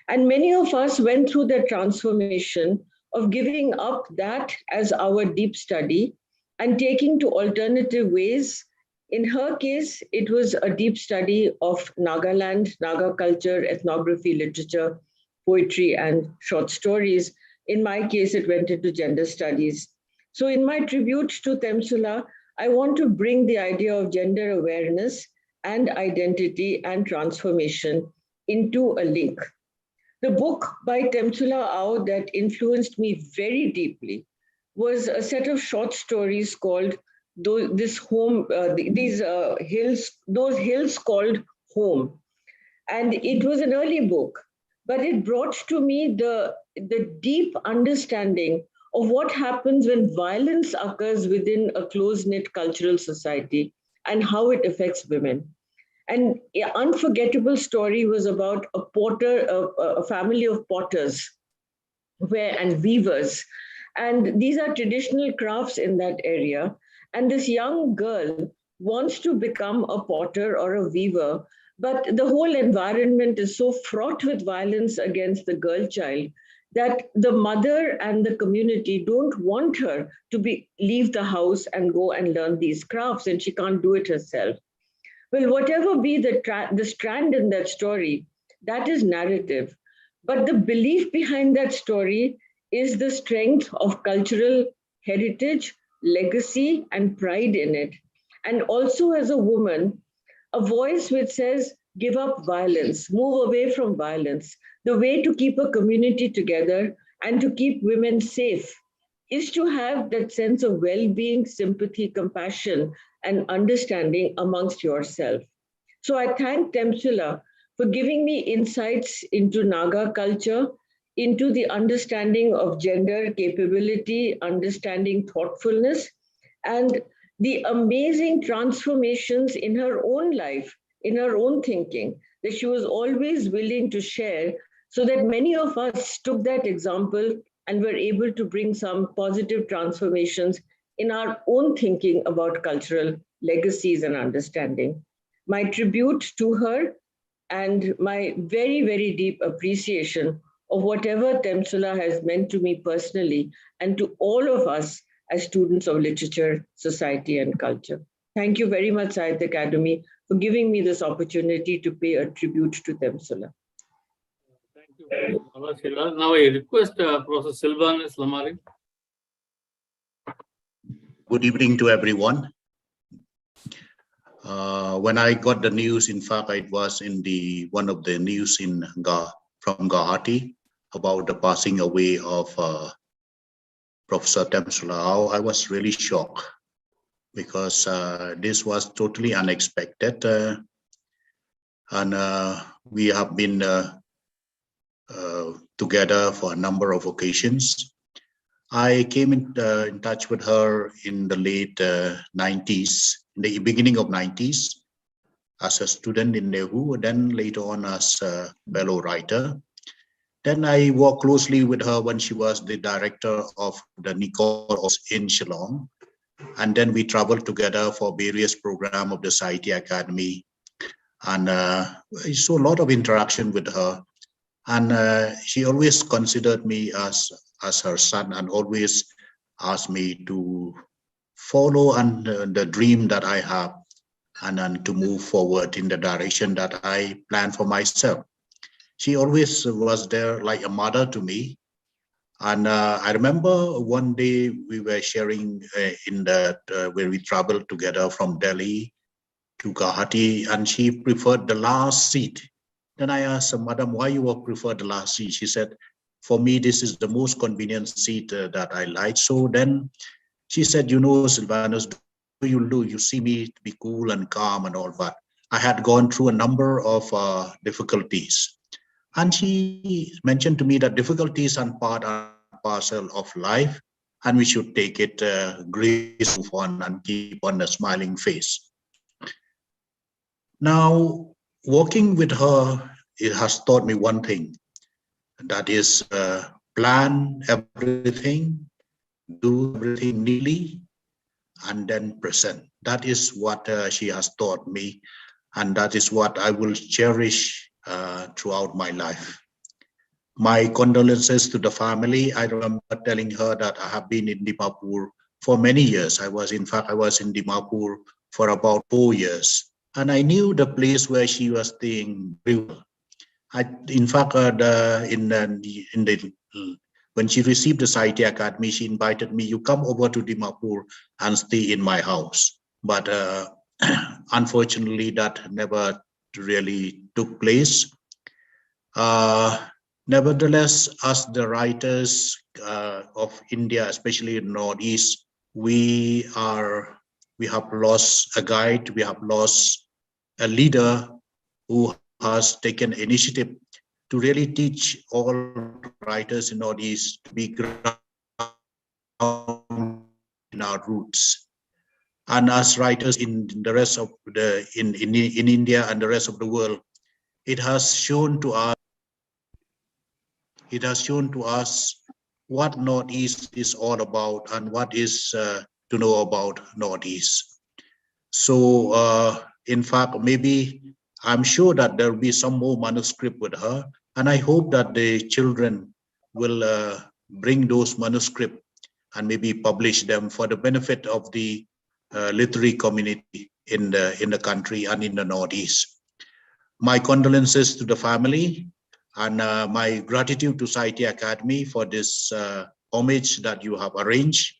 Speaker 12: And many of us went through the transformation of giving up that as our deep study and taking to alternative ways. In her case, it was a deep study of Nagaland, Naga culture, ethnography, literature, poetry, and short stories. In my case, it went into gender studies. So in my tribute to Temsula, I want to bring the idea of gender awareness and identity and transformation into a link. The book by Temsula Au that influenced me very deeply was a set of short stories called those hills called home. And it was an early book, but it brought to me the deep understanding of what happens when violence occurs within a close-knit cultural society and how it affects women. And an unforgettable story was about a potter, a family of potters and weavers. And these are traditional crafts in that area. And this young girl wants to become a potter or a weaver, but the whole environment is so fraught with violence against the girl child that the mother and the community don't want her to leave the house and go and learn these crafts, and she can't do it herself. Well, whatever be the strand in that story, that is narrative. But the belief behind that story is the strength of cultural heritage, legacy, and pride in it. And also as a woman, a voice which says, give up violence, move away from violence. The way to keep a community together and to keep women safe is to have that sense of well-being, sympathy, compassion, and understanding amongst yourself. So I thank Temsula for giving me insights into Naga culture, into the understanding of gender capability, understanding thoughtfulness, and the amazing transformations in her own life, in her own thinking, that she was always willing to share, so that many of us took that example and were able to bring some positive transformations in our own thinking about cultural legacies and understanding. My tribute to her and my very, very deep appreciation of whatever Temsula has meant to me personally and to all of us as students of literature, society, and culture. Thank you very much, Sahitya Academy, for giving me this opportunity to pay a tribute to Temsula.
Speaker 1: Thank you. Now I request Professor Silvanus Lamari.
Speaker 13: Good evening to everyone. When I got the news, in fact, it was in one of the news from Guwahati about the passing away of Professor Temsula Au, I was really shocked because this was totally unexpected, and we have been together for a number of occasions. I came in touch with her in the late 90s, in the beginning of 90s, as a student in Nehu, then later on as a fellow writer. Then I worked closely with her when she was the director of the Nicole in Shillong. And then we traveled together for various programs of the Sahitya Academy. And I saw a lot of interaction with her. And she always considered me as her son and always asked me to follow the dream that I have and to move forward in the direction that I plan for myself. She always was there like a mother to me. And I remember one day we were sharing where we traveled together from Delhi to Guwahati, and she preferred the last seat Then I asked her, Madam, why you prefer the last seat? She said, for me, this is the most convenient seat that I like. So then she said, you know, Sylvanus, you see me to be cool and calm and all, but I had gone through a number of difficulties. And she mentioned to me that difficulties are part and parcel of life, and we should take it grace, move on, and keep on a smiling face. Now, working with her, it has taught me one thing, that is plan everything, do everything neatly, and then present. That is what she has taught me, and that is what I will cherish throughout my life. My condolences to the family. I remember telling her that I have been in Dimapur for many years. I was in Dimapur for about 4 years, and I knew the place where she was staying very well. When she received the Sahitya Academy, she invited me, you come over to Dimapur and stay in my house. But unfortunately, that never really took place. Nevertheless, as the writers of India, especially in Northeast, we have lost a guide, we have lost a leader who has taken initiative to really teach all writers in Northeast to be grounded in our roots. And as writers in the rest of in India and the rest of the world, it has shown to us what Northeast is all about and what is to know about Northeast. So in fact, maybe I'm sure that there will be some more manuscript with her, and I hope that the children will bring those manuscripts and maybe publish them for the benefit of the literary community in the country and in the Northeast. My condolences to the family, and my gratitude to Sahitya Academy for this homage that you have arranged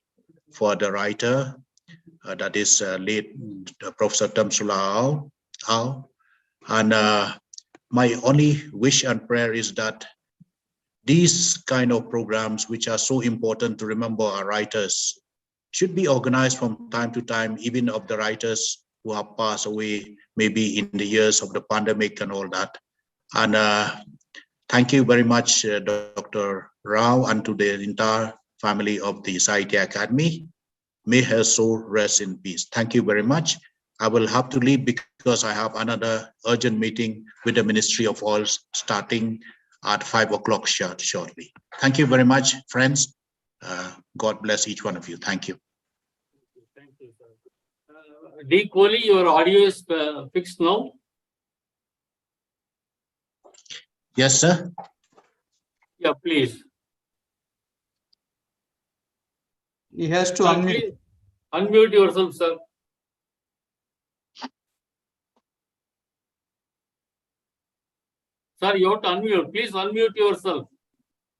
Speaker 13: for the writer, that is late Professor Temsula. And my only wish and prayer is that these kind of programs, which are so important to remember our writers, should be organized from time to time, even of the writers who have passed away, maybe in the years of the pandemic and all that. And thank you very much, Dr. Rao, and to the entire family of the Sahitya Academy. May her soul rest in peace. Thank you very much. I will have to leave because I have another urgent meeting with the Ministry of Oils starting at 5 o'clock shortly. Thank you very much, friends. God bless each one of you. Thank you.
Speaker 1: Thank you, sir. D. Kohli, your audio is fixed now?
Speaker 13: Yes, sir.
Speaker 1: Yeah, please.
Speaker 2: He has to
Speaker 1: Sir,
Speaker 2: unmute.
Speaker 1: please unmute yourself, sir. Sir, you have to unmute. Please unmute yourself.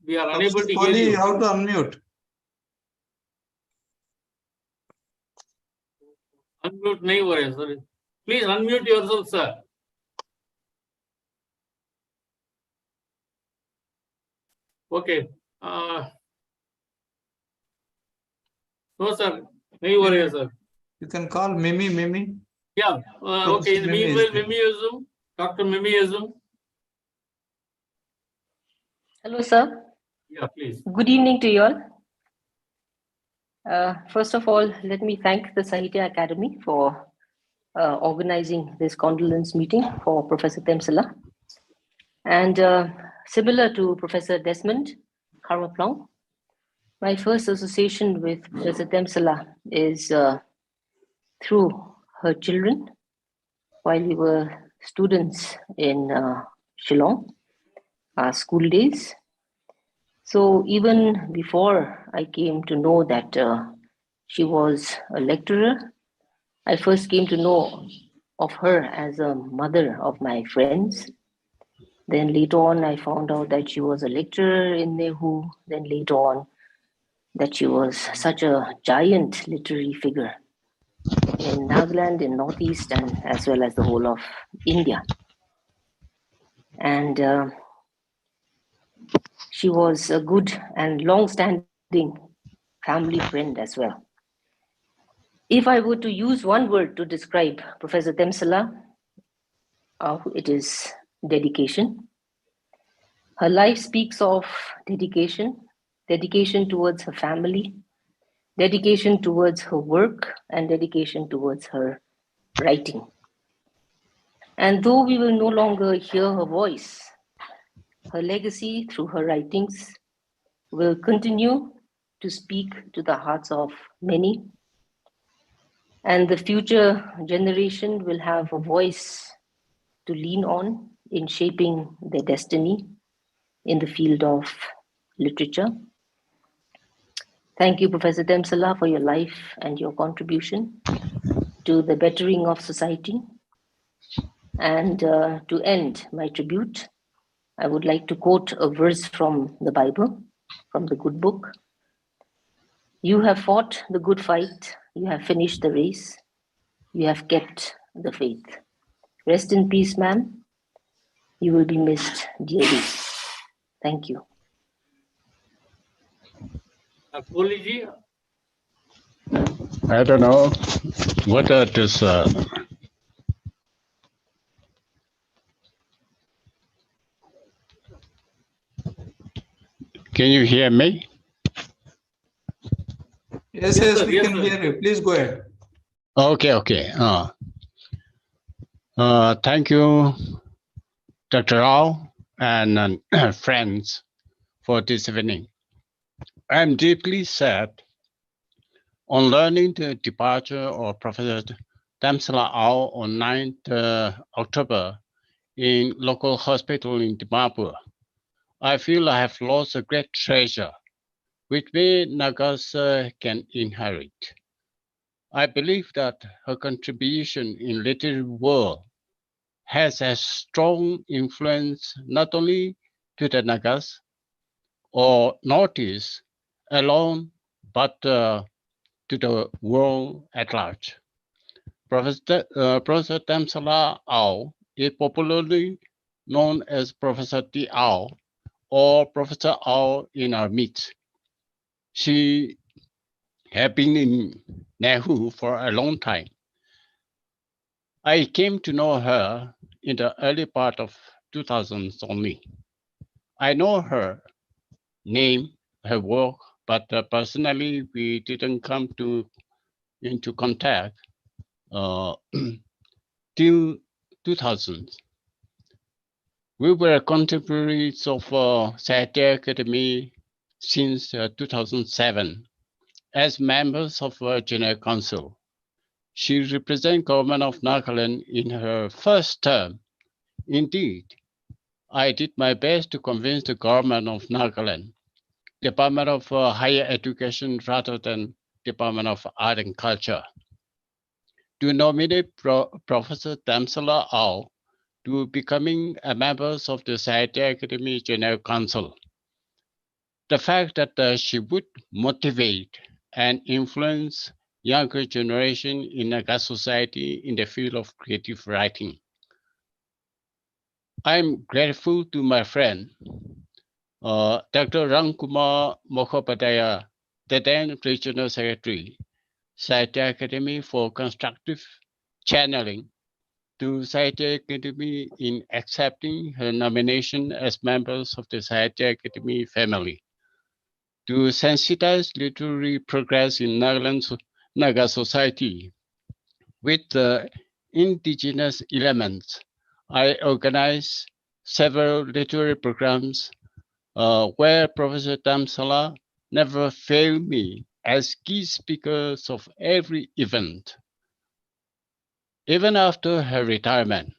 Speaker 1: We are unable to hear
Speaker 2: Kohli,
Speaker 1: you.
Speaker 2: you have to unmute.
Speaker 1: Unmute nahi ho raha, sir. Please unmute yourself, sir. Okay. No, sir. Nahi ho raha, sir.
Speaker 2: You can call Mimi.
Speaker 1: Yeah. Okay. In the meanwhile, Mimiism, Dr. Mimiism.
Speaker 14: Hello, sir.
Speaker 1: Yeah, please.
Speaker 14: Good evening to you all. First of all, let me thank the Sahitya Academy for organizing this condolence meeting for Professor Temsula. And similar to Professor Desmond Karaplong, my first association with Professor Temsula is through her children while we were students in Shillong, our school days. So even before I came to know that she was a lecturer, I first came to know of her as a mother of my friends. Then later on, I found out that she was a lecturer in Nehu. Then later on, that she was such a giant literary figure in Nagaland, in Northeast, and as well as the whole of India. And she was a good and long-standing family friend as well. If I were to use one word to describe Professor Temsula, it is dedication. Her life speaks of dedication, dedication towards her family, dedication towards her work, and dedication towards her writing. And though we will no longer hear her voice, her legacy through her writings will continue to speak to the hearts of many. And the future generation will have a voice to lean on in shaping their destiny in the field of literature. Thank you, Professor Temsula, for your life and your contribution to the bettering of society. And to end my tribute, I would like to quote a verse from the Bible, from the good book. You have fought the good fight, you have finished the race, you have kept the faith. Rest in peace, ma'am. You will be missed dearly. Thank you.
Speaker 1: Koliji,
Speaker 7: I don't know what this. Can you hear me?
Speaker 2: Yes, yes, we can hear you. Please go ahead.
Speaker 7: Okay. Thank you, Dr. Rao and friends for this evening. I'm deeply sad on learning the departure of Professor Temsula Ao on 9th October in local hospital in Dimapur. I feel I have lost a great treasure, which we Nagas can inherit. I believe that her contribution in literary world has a strong influence not only to the Nagas or Northeast alone, but to the world at large. Professor Temsula Ao is popularly known as Professor T. Ao or Professor Ao in our midst. She had been in Nehu for a long time. I came to know her in the early part of 2000s only. I know her name, her work, but personally we didn't come into contact till 2000. We were contemporaries of Satya Academy since 2007 as members of General Council. She represents government of Nagaland in her first term. Indeed, I did my best to convince the government of Nagaland, Department of Higher Education rather than Department of Art and Culture, to nominate Professor Temsula Ao to becoming a member of the Satya Academy General Council. The fact that she would motivate and influence younger generation in Naga society in the field of creative writing. I'm grateful to my friend, Dr. Ramkumar Mukhopadhyay, the then Regional Secretary, Satya Academy, for constructive channeling to Satya Academy in accepting her nomination as members of the Satya Academy family. To sensitize literary progress in Naga society with the indigenous elements, I organized several literary programs where Professor Temsula never failed me as key speakers of every event. Even after her retirement,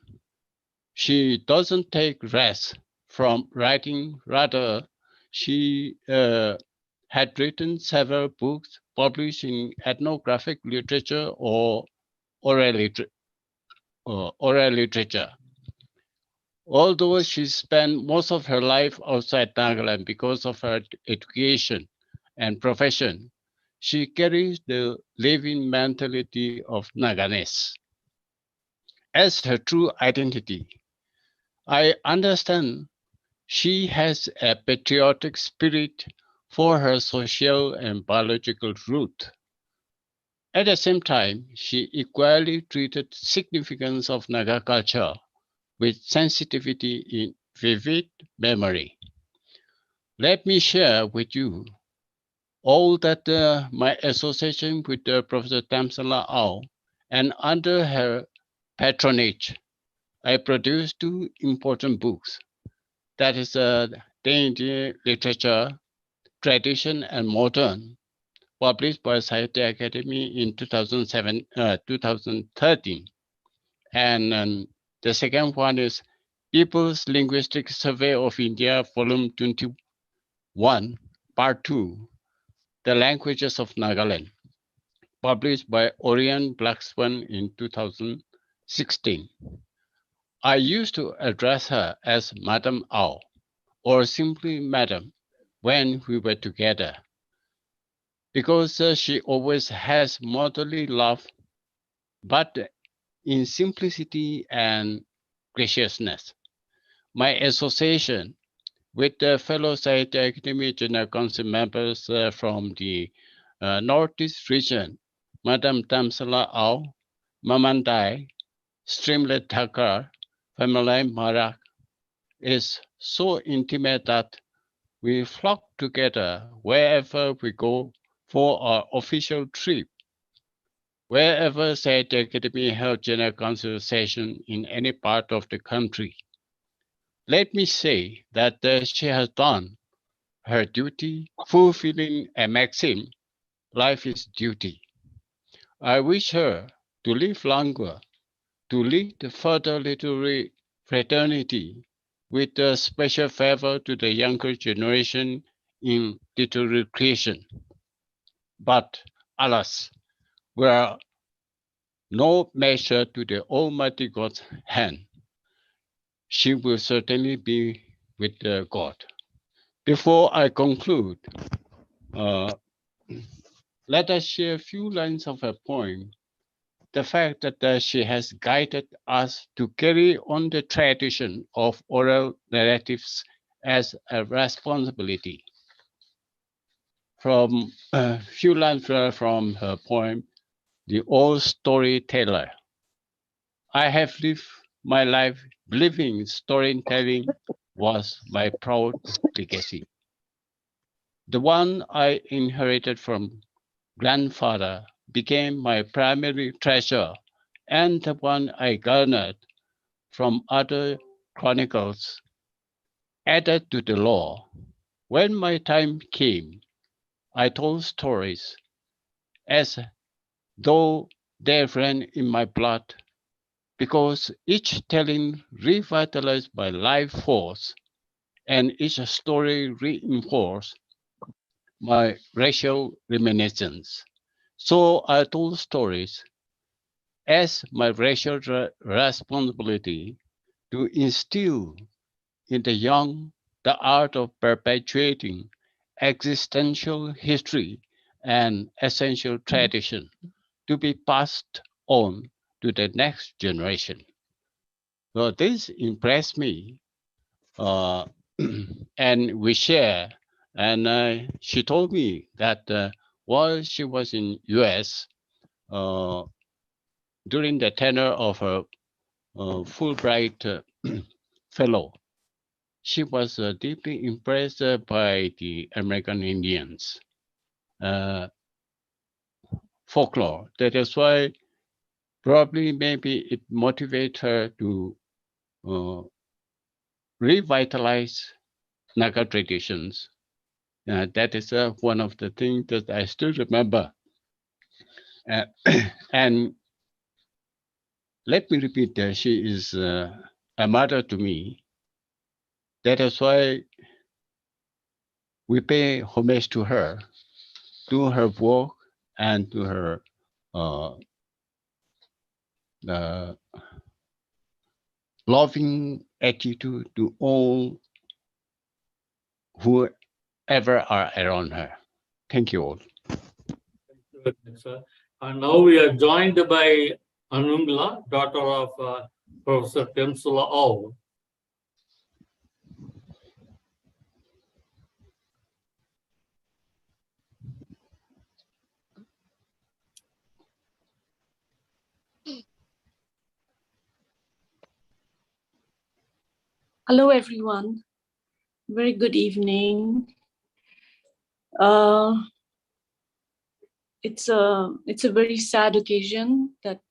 Speaker 7: she doesn't take rest from writing. Rather, she had written several books published in ethnographic literature or oral literature. Although she spent most of her life outside Nagaland because of her education and profession, she carries the living mentality of Naganese as her true identity.
Speaker 15: I understand she has a patriotic spirit for her social and biological root. At the same time, she equally treated significance of Naga culture with sensitivity in vivid memory. Let me share with you all that my association with Professor Temsula Au, and under her patronage, I produced two important books. That is Dainty Literature, Tradition and Modern, published by Sahitya Academy in 2013. And the second one is People's Linguistic Survey of India, Volume 21, Part 2, The Languages of Nagaland, published by Orion Blackswan in 2016. I used to address her as Madam Au, or simply Madam, when we were together, because she always has motherly love, but in simplicity and graciousness. My association with the fellow Sahitya Academy General Council members from the Northeast region, Madam Temsula Au, Mamandai, Streamlet Thakkar, Family Marak, is so intimate that we flock together wherever we go for our official trip. Wherever Sahitya Academy held General Council session in any part of the country. Let me say that she has done her duty, fulfilling a maxim, life is duty. I wish her to live longer, to lead further literary fraternity with a special favor to the younger generation in literary creation. But alas, we are no measure to the Almighty God's hand. She will certainly be with God. Before I conclude, let us share a few lines of her poem. The fact that she has guided us to carry on the tradition of oral narratives as a responsibility. From a few lines from her poem, The Old Storyteller. I have lived my life believing storytelling was my proud legacy. The one I inherited from grandfather became my primary treasure, and the one I garnered from other chronicles added to the lore. When my time came, I told stories as though they ran in my blood, because each telling revitalized my life force, and each story reinforced my racial reminiscence. So I told stories as my racial responsibility to instill in the young the art of perpetuating existential history and essential tradition to be passed on to the next generation. So this impressed me, and we share. And she told me that while she was in U.S. During the tenure of her Fulbright fellow, she was deeply impressed by the American Indians folklore. That is why probably maybe it motivated her to revitalize Naga traditions. That is one of the things that I still remember. And let me repeat, she is a mother to me. That is why we pay homage to her work, and to her loving attitude to all whoever are around her. Thank you all.
Speaker 1: Thank you, sir. And now we are joined by Anumla, daughter of Professor Temsula Au.
Speaker 16: Hello, everyone. Very good evening. It's a very sad occasion that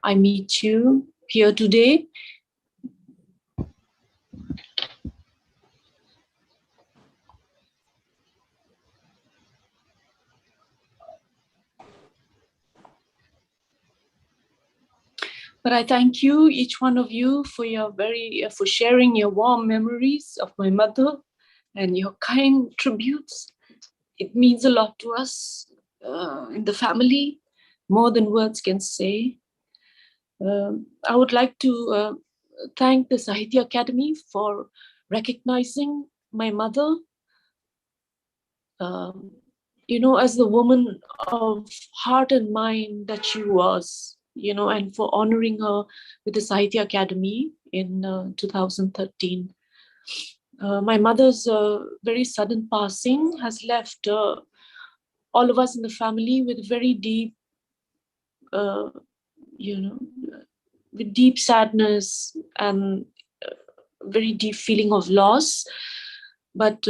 Speaker 16: I meet you here today. But I thank you, each one of you, for sharing your warm memories of my mother and your kind tributes. It means a lot to us in the family, more than words can say. I would like to thank the Sahitya Academy for recognizing my mother, as the woman of heart and mind that she was, and for honoring her with the Sahitya Academy in 2013. My mother's very sudden passing has left all of us in the family with very deep, with deep sadness and very deep feeling of loss. But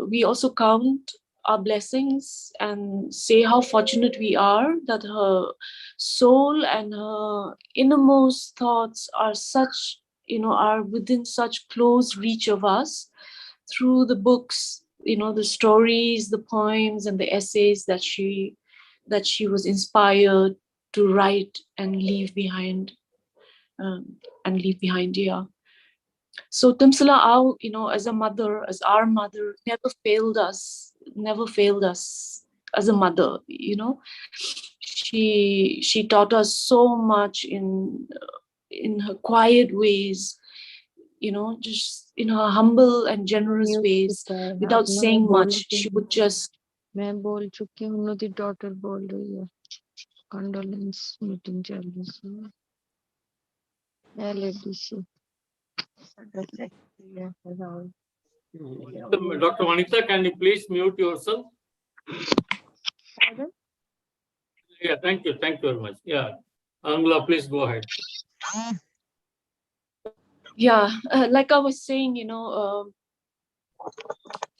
Speaker 16: we also count our blessings and say how fortunate we are that her soul and her innermost thoughts are such, are within such close reach of us through the books, the stories, the poems, and the essays that she was inspired to write and leave behind. Here. So Temsula, as a mother, as our mother, never failed us as a mother. She taught us so much in her quiet ways, just in her humble and generous ways, without saying much. She would just.
Speaker 10: मैं बोल चुकी हूँ, उन्नति daughter बोल रही है, condolence meeting चल रही है, LADC.
Speaker 1: Dr. Vanita, can you please mute yourself?
Speaker 10: Pardon?
Speaker 1: Yeah, thank you very much. Yeah, Angela, please go ahead.
Speaker 16: Yeah, like I was saying,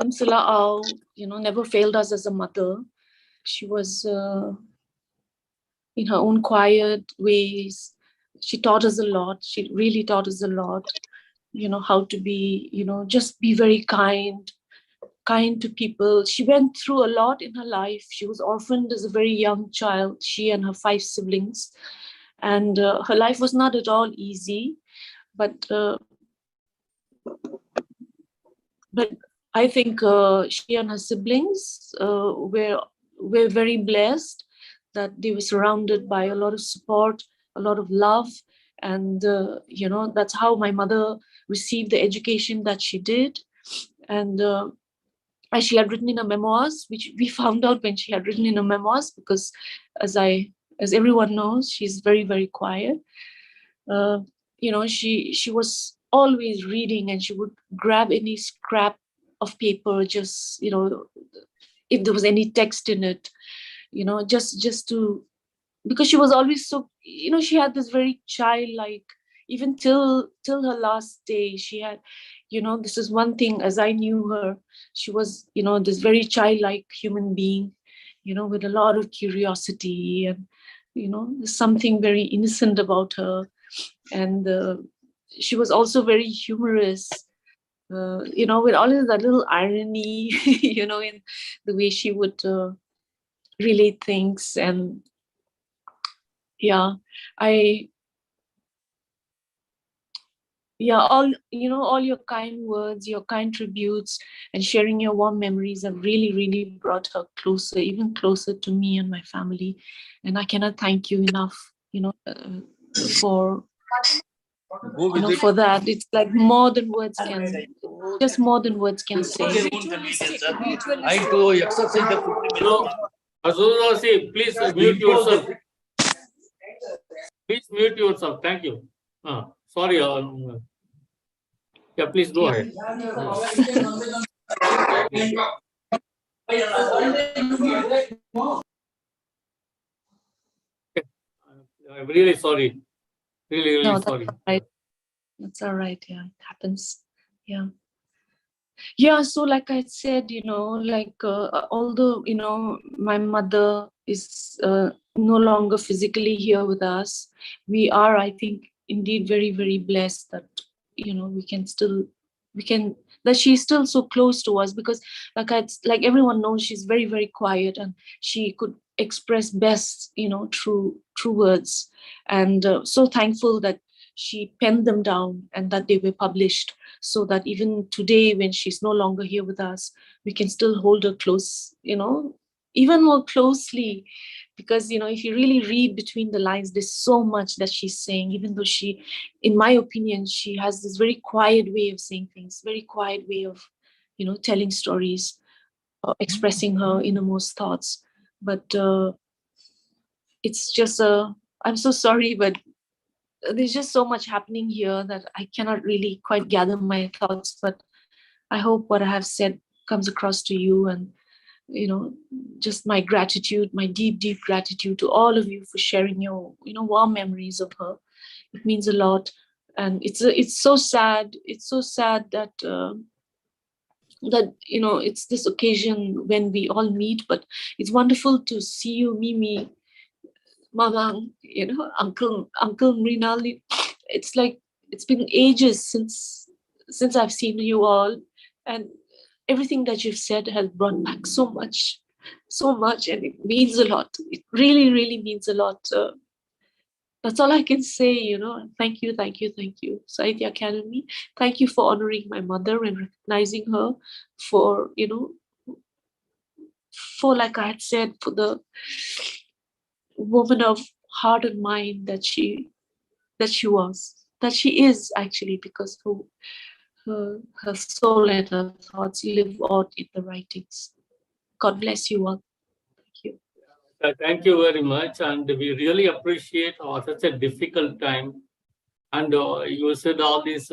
Speaker 16: Temsula, never failed us as a mother. She was, in her own quiet ways, she taught us a lot. She really taught us a lot, how to be, just be very kind to people. She went through a lot in her life. She was orphaned as a very young child, she and her 5 siblings. And her life was not at all easy, but I think she and her siblings were very blessed that they were surrounded by a lot of support, a lot of love. And, that's how my mother received the education that she did. And as she had written in her memoirs, which we found out when she had written in her memoirs, because as everyone knows, she's very, very quiet. She was always reading, and she would grab any scrap of paper, just, if there was any text in it, just to, because she was always so, she had this very childlike, even till her last day, she had, this is one thing, as I knew her, she was, this very childlike human being, with a lot of curiosity, and, there's something very innocent about her. And she was also very humorous, with all of that little irony, in the way she would relate things. And all your kind words, your kind tributes, and sharing your warm memories have really, really brought her closer, even closer to me and my family. And I cannot thank you enough, for for that. It's like more than words can say.
Speaker 1: Azulasi, please mute yourself. Please mute yourself. Thank you. Sorry. Yeah, please go ahead. I'm really sorry. Really sorry.
Speaker 16: Right. That's all right. Yeah, it happens. Yeah. Yeah, so like I said, like although, my mother is no longer physically here with us, we are, I think, indeed very, very blessed that, we can, that she's still so close to us, because like everyone knows, she's very, very quiet, and she could express best, through words. And so thankful that she penned them down and that they were published, so that even today, when she's no longer here with us, we can still hold her close, even more closely. Because, if you really read between the lines, there's so much that she's saying, even though she, in my opinion, she has this very quiet way of saying things, very quiet way of, telling stories, expressing her innermost thoughts. But it's just I'm so sorry, but there's just so much happening here that I cannot really quite gather my thoughts. But I hope what I have said comes across to you, and just my gratitude, my deep, deep gratitude to all of you for sharing your warm memories of her. It means a lot. And it's so sad. It's so sad that it's this occasion when we all meet. But it's wonderful to see you, Mimi, Mama, Uncle Mrinali. It's like it's been ages since I've seen you all, and everything that you've said has brought back so much, and it means a lot. It really, really means a lot. That's all I can say. Thank you, thank you, thank you, Sahitya Academy. Thank you for honoring my mother and recognizing her for, for, like I had said, for the woman of heart and mind that she was, that she is actually, because her soul and her thoughts live out in the writings. God bless you all. Thank you.
Speaker 1: Thank you very much, and we really appreciate such a difficult time. And you said all these,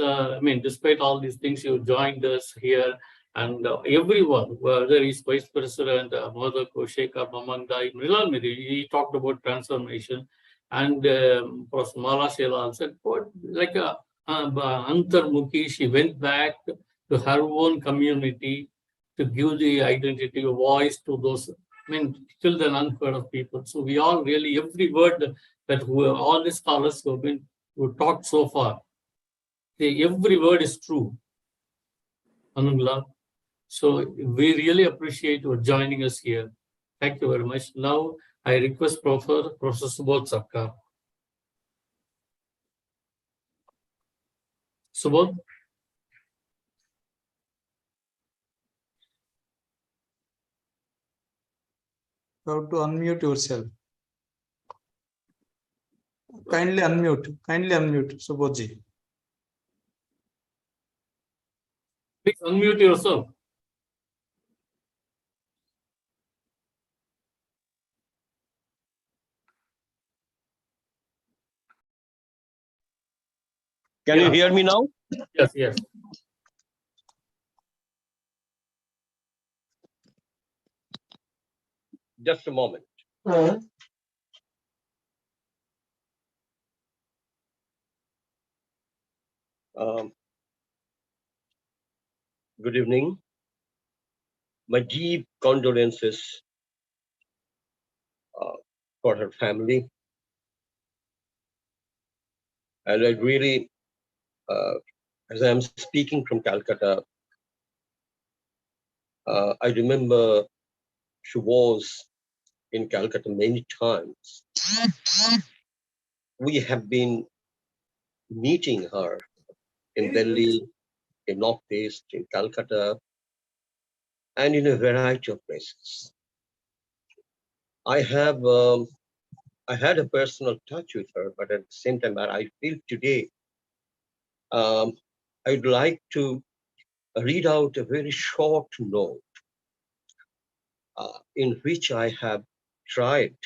Speaker 1: despite all these things, you joined us here, and everyone, whether he's Vice President, Mother Kosheka, Mamanda, Mrilalmidi, he talked about transformation, and Prof. Mala Shela said, like Antarmukhi, she went back to her own community to give the identity, voice to those, children, unheard of people. So we all really, every word that all the scholars who talked so far, every word is true. Anungla. So we really appreciate you joining us here. Thank you very much. Now I request Professor Subodh Sarkar. Subodh?
Speaker 2: You have to unmute yourself. Kindly unmute, Subodhji.
Speaker 1: Please unmute yourself.
Speaker 17: Can you hear me now?
Speaker 1: Yes, yes.
Speaker 17: Just a moment. Good evening. My deep condolences for her family. And I really, as I'm speaking from Calcutta, I remember she was in Calcutta many times. We have been meeting her in Delhi, in Northeast, in Calcutta, and in a variety of places. I had a personal touch with her, but at the same time, I feel today, I'd like to read out a very short note in which I have tried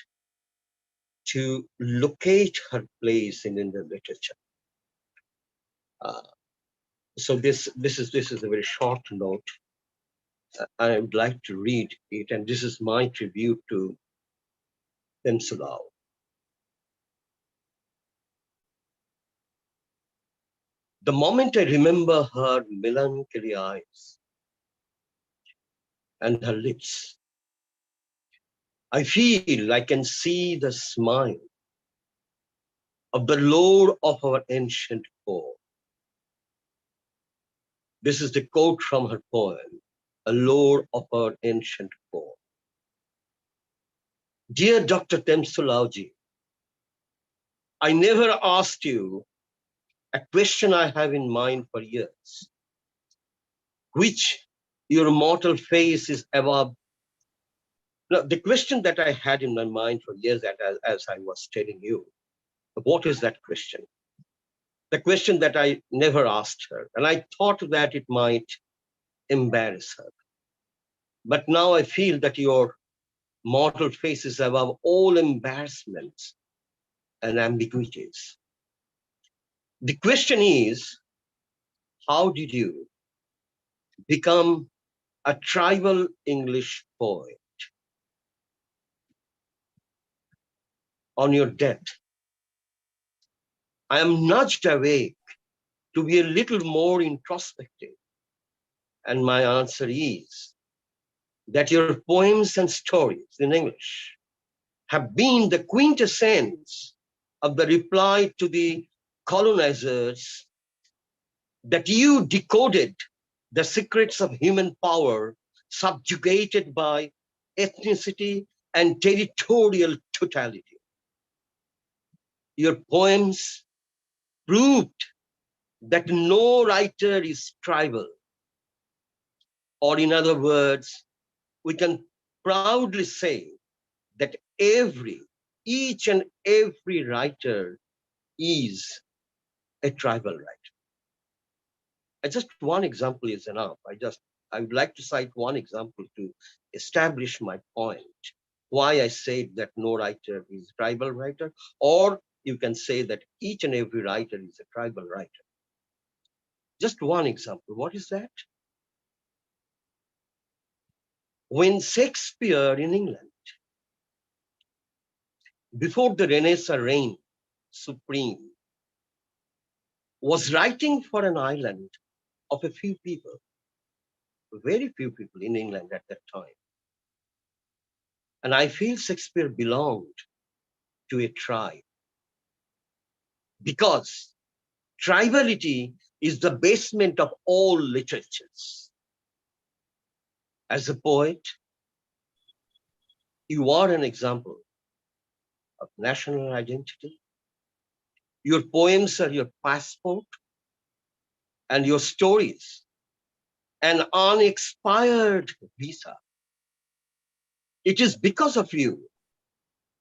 Speaker 17: to locate her place in Indian literature. So this is a very short note. I would like to read it, and this is my tribute to Temsula. The moment I remember her melancholy eyes and her lips, I feel I can see the smile of the lore of our ancient poem. This is the quote from her poem, A Lore of Our Ancient Poem. Dear Dr. Temsula ji, I never asked you a question I have in mind for years, which your mortal face is above. Now, the question that I had in my mind for years, as I was telling you, what is that question? The question that I never asked her, and I thought that it might embarrass her. But now I feel that your mortal face is above all embarrassments and ambiguities. The question is, how did you become a tribal English poet? On your death, I am nudged awake to be a little more introspective. And my answer is that your poems and stories in English have been the quintessence of the reply to the colonizers, that you decoded the secrets of human power subjugated by ethnicity and territorial totality. Your poems proved that no writer is tribal, or in other words, we can proudly say that each and every writer is a tribal writer. Just one example is enough. I would like to cite one example to establish my point, why I say that no writer is a tribal writer, or you can say that each and every writer is a tribal writer. Just one example. What is that? When Shakespeare in England, before the Renaissance reigned supreme, was writing for an island of a few people, very few people in England at that time. And I feel Shakespeare belonged to a tribe, because tribality is the basement of all literatures. As a poet, you are an example of national identity. Your poems are your passport, and your stories an unexpired visa. It is because of you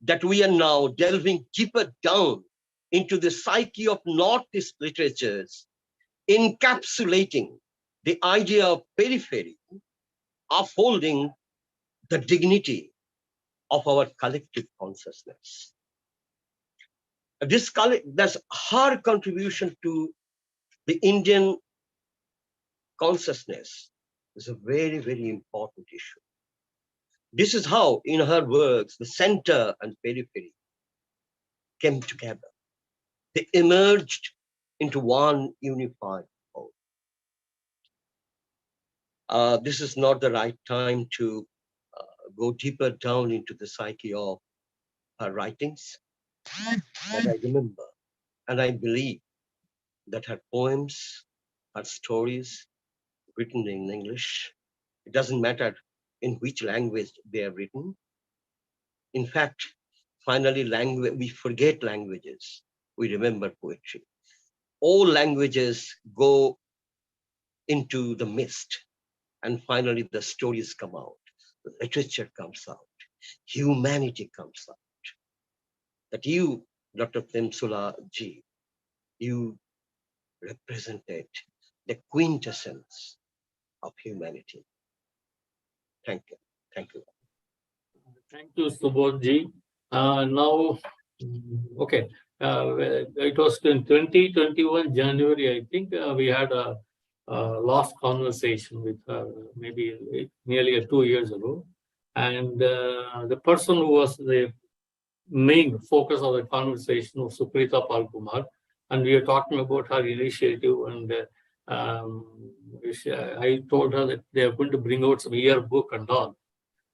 Speaker 17: that we are now delving deeper down into the psyche of Northeast literatures, encapsulating the idea of periphery, upholding the dignity of our collective consciousness. That's her contribution to the Indian consciousness is a very, very important issue. This is how, in her works, the center and periphery came together. They emerged into one unified whole. This is not the right time to go deeper down into the psyche of her writings. But I remember and I believe that her poems, her stories, written in English, it doesn't matter in which language they are written. In fact, finally, we forget languages. We remember poetry. All languages go into the mist, and finally the stories come out. The literature comes out. Humanity comes out. That you, Dr. Temsula ji, you represented the quintessence of humanity. Thank you. Thank you.
Speaker 1: Thank you, Subodhji. Now, okay, it was in 2021 January, I think, we had a last conversation with her, maybe nearly 2 years ago. And the person who was the main focus of the conversation was Sukrita Palkumar. and we were talking about her initiative, and I told her that they are going to bring out some yearbook and all.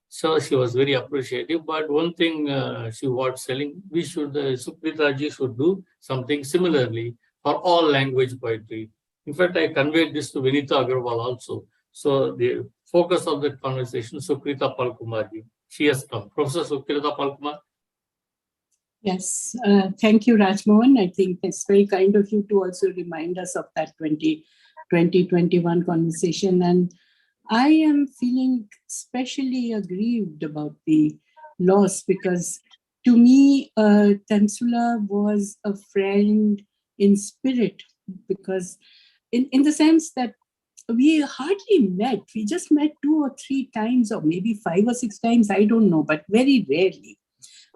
Speaker 1: So she was very appreciative. But one thing she was telling, we should, Sukrita ji should do something similarly for all language poetry. In fact, I conveyed this to Vinita Agarwal also. So the focus of that conversation, Sukrita Palkumar ji. She has come. Professor Sukrita Palkumar.
Speaker 18: Yes, thank you, Rajmohan. I think it's very kind of you to also remind us of that 2021 conversation. And I am feeling especially aggrieved about the loss, because to me, Temsula was a friend in spirit, because in the sense that we hardly met. We just met 2 or 3 times, or maybe 5 or 6 times, I don't know, but very rarely.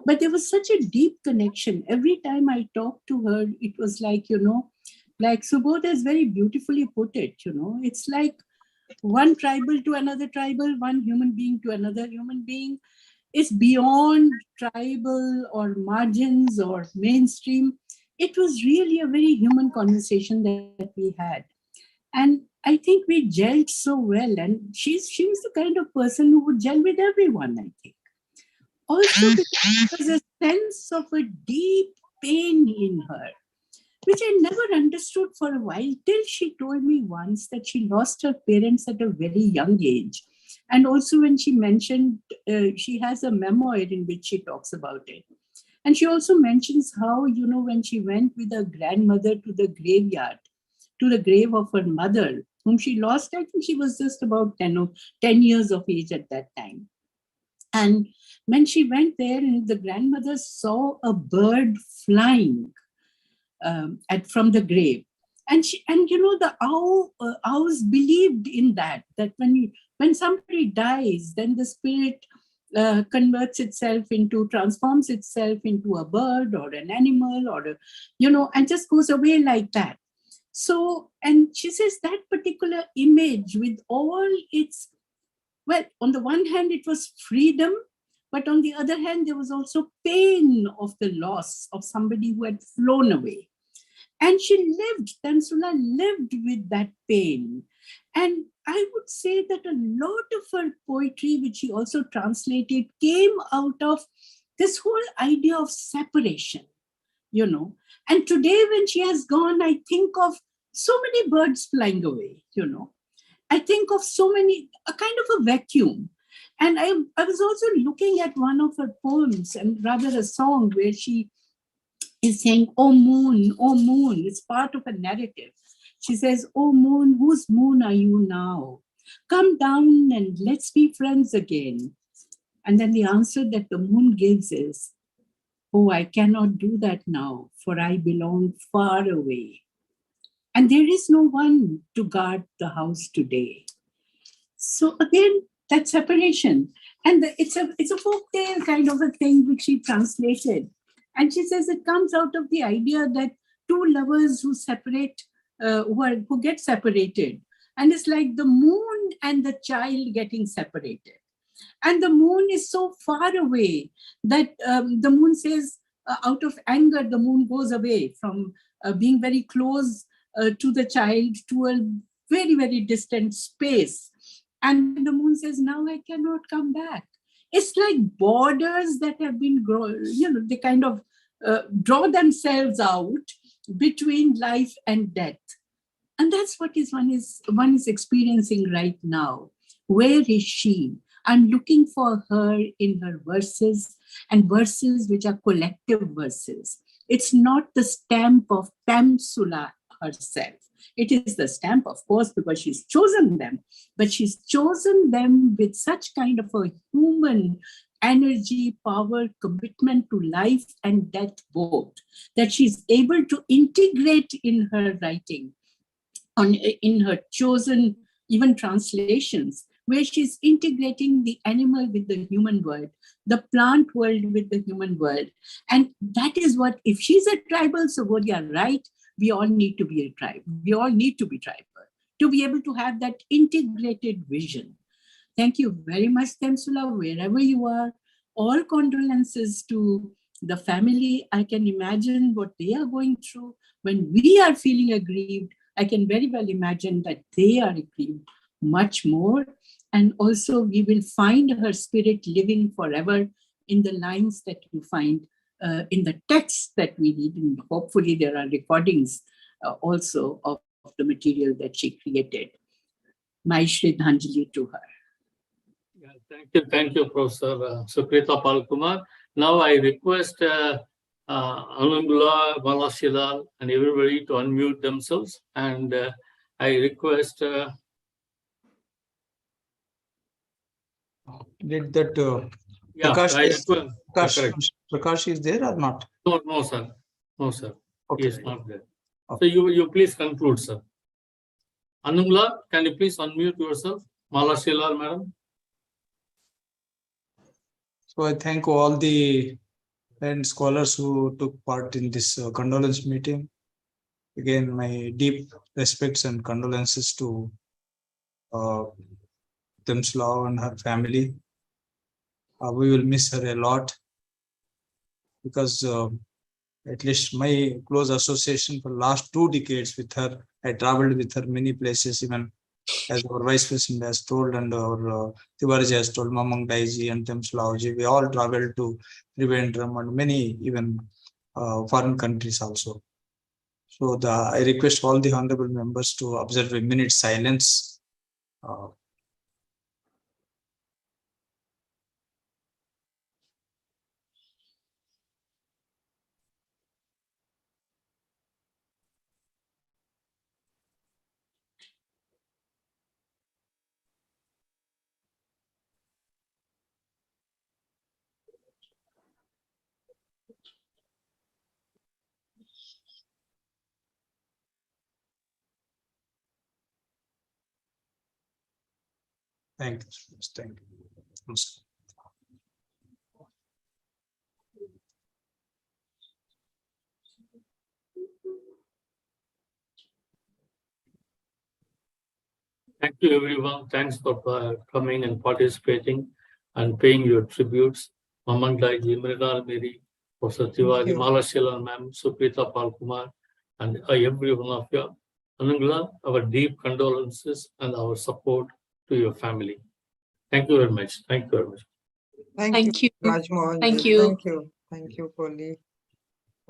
Speaker 18: But there was such a deep connection. Every time I talked to her, it was like, like Subodh has very beautifully put it, it's like one tribal to another tribal, one human being to another human being. It's beyond tribal or margins or mainstream. It was really a very human conversation that we had. And I think we gelled so well. And she was the kind of person who would gel with everyone, I think. Also, because there was a sense of a deep pain in her, which I never understood for a while, till she told me once that she lost her parents at a very young age. And also when she mentioned, she has a memoir in which she talks about it. And she also mentions how, when she went with her grandmother to the graveyard, to the grave of her mother, whom she lost, I think she was just about 10 years of age at that time. And when she went there, and the grandmother saw a bird flying from the grave, and the owls believed in that when somebody dies, then the spirit transforms itself into a bird or an animal, or and just goes away like that. So, and she says that particular image with all its, well, on the one hand, it was freedom, but on the other hand, there was also pain of the loss of somebody who had flown away. And Temsula lived with that pain. And I would say that a lot of her poetry, which she also translated, came out of this whole idea of separation, And today, when she has gone, I think of so many birds flying away, I think of a kind of a vacuum. And I was also looking at one of her poems, and rather a song, where she is saying, oh moon, it's part of a narrative. She says, oh moon, whose moon are you now? Come down and let's be friends again. And then the answer that the moon gives is, oh, I cannot do that now, for I belong far away. And there is no one to guard the house today. So again, that separation. And it's a folk tale kind of a thing which she translated. And she says it comes out of the idea that two lovers who separate, who get separated. And it's like the moon and the child getting separated. And the moon is so far away that the moon says, out of anger, the moon goes away from being very close to the child to a very, very distant space. And the moon says, now I cannot come back. It's like borders that have been grown, they kind of draw themselves out between life and death. And that's what one is experiencing right now. Where is she? I'm looking for her in her verses, and verses which are collective verses. It's not the stamp of Temsula herself. It is the stamp, of course, because she's chosen them, but she's chosen them with such kind of a human energy, power, commitment to life and death both, that she's able to integrate in her writing, in her chosen even translations, where she's integrating the animal with the human world, the plant world with the human world. And that is what, if she's a tribal, so what you're right, we all need to be a tribe. We all need to be tribal to be able to have that integrated vision. Thank you very much, Temsula, wherever you are. All condolences to the family, I can imagine what they are going through. When we are feeling aggrieved, I can very well imagine that they are aggrieved much more. And also we will find her spirit living forever in the lines that you find in the texts that we read. And hopefully there are recordings also of the material that she created. My Shraddhanjali to her.
Speaker 1: Yeah, thank you, Professor Sukrita Palkumar. Now I request Anungula, Malashilal, and everybody to unmute themselves. And I request.
Speaker 2: Did that
Speaker 1: Yeah,
Speaker 2: Prakash is there or not?
Speaker 1: No, sir. No, sir.
Speaker 2: Okay.
Speaker 1: He is not there. Okay. So you please conclude, sir. Anungula, can you please unmute yourself? Malashilal, madam.
Speaker 2: So I thank all the and scholars who took part in this condolence meeting. Again, my deep respects and condolences to Temsula and her family. We will miss her a lot because at least my close association for the last 2 decades with her, I traveled with her many places, even as our Vice President has told and our Tiwari has told, Mamang Daiji and Temsula, we all traveled to Trivandrum and many even foreign countries also. So I request all the honorable members to observe a minute silence. Thank you. Thank you.
Speaker 1: Thank you, everyone. Thanks for coming and participating and paying your tributes. Mamang Daiji, Mrinal Miri, Professor Tiwari, Malashilal ma'am, Sukrita Palkumar, and every one of you. Anungula, our deep condolences and our support to your family. Thank you very much. Thank you very much.
Speaker 5: Thank you. Rajmohan.
Speaker 16: Thank you.
Speaker 5: Thank you. Thank you, Poli.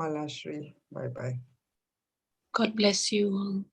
Speaker 5: Malashri. Bye-bye.
Speaker 16: God bless you all.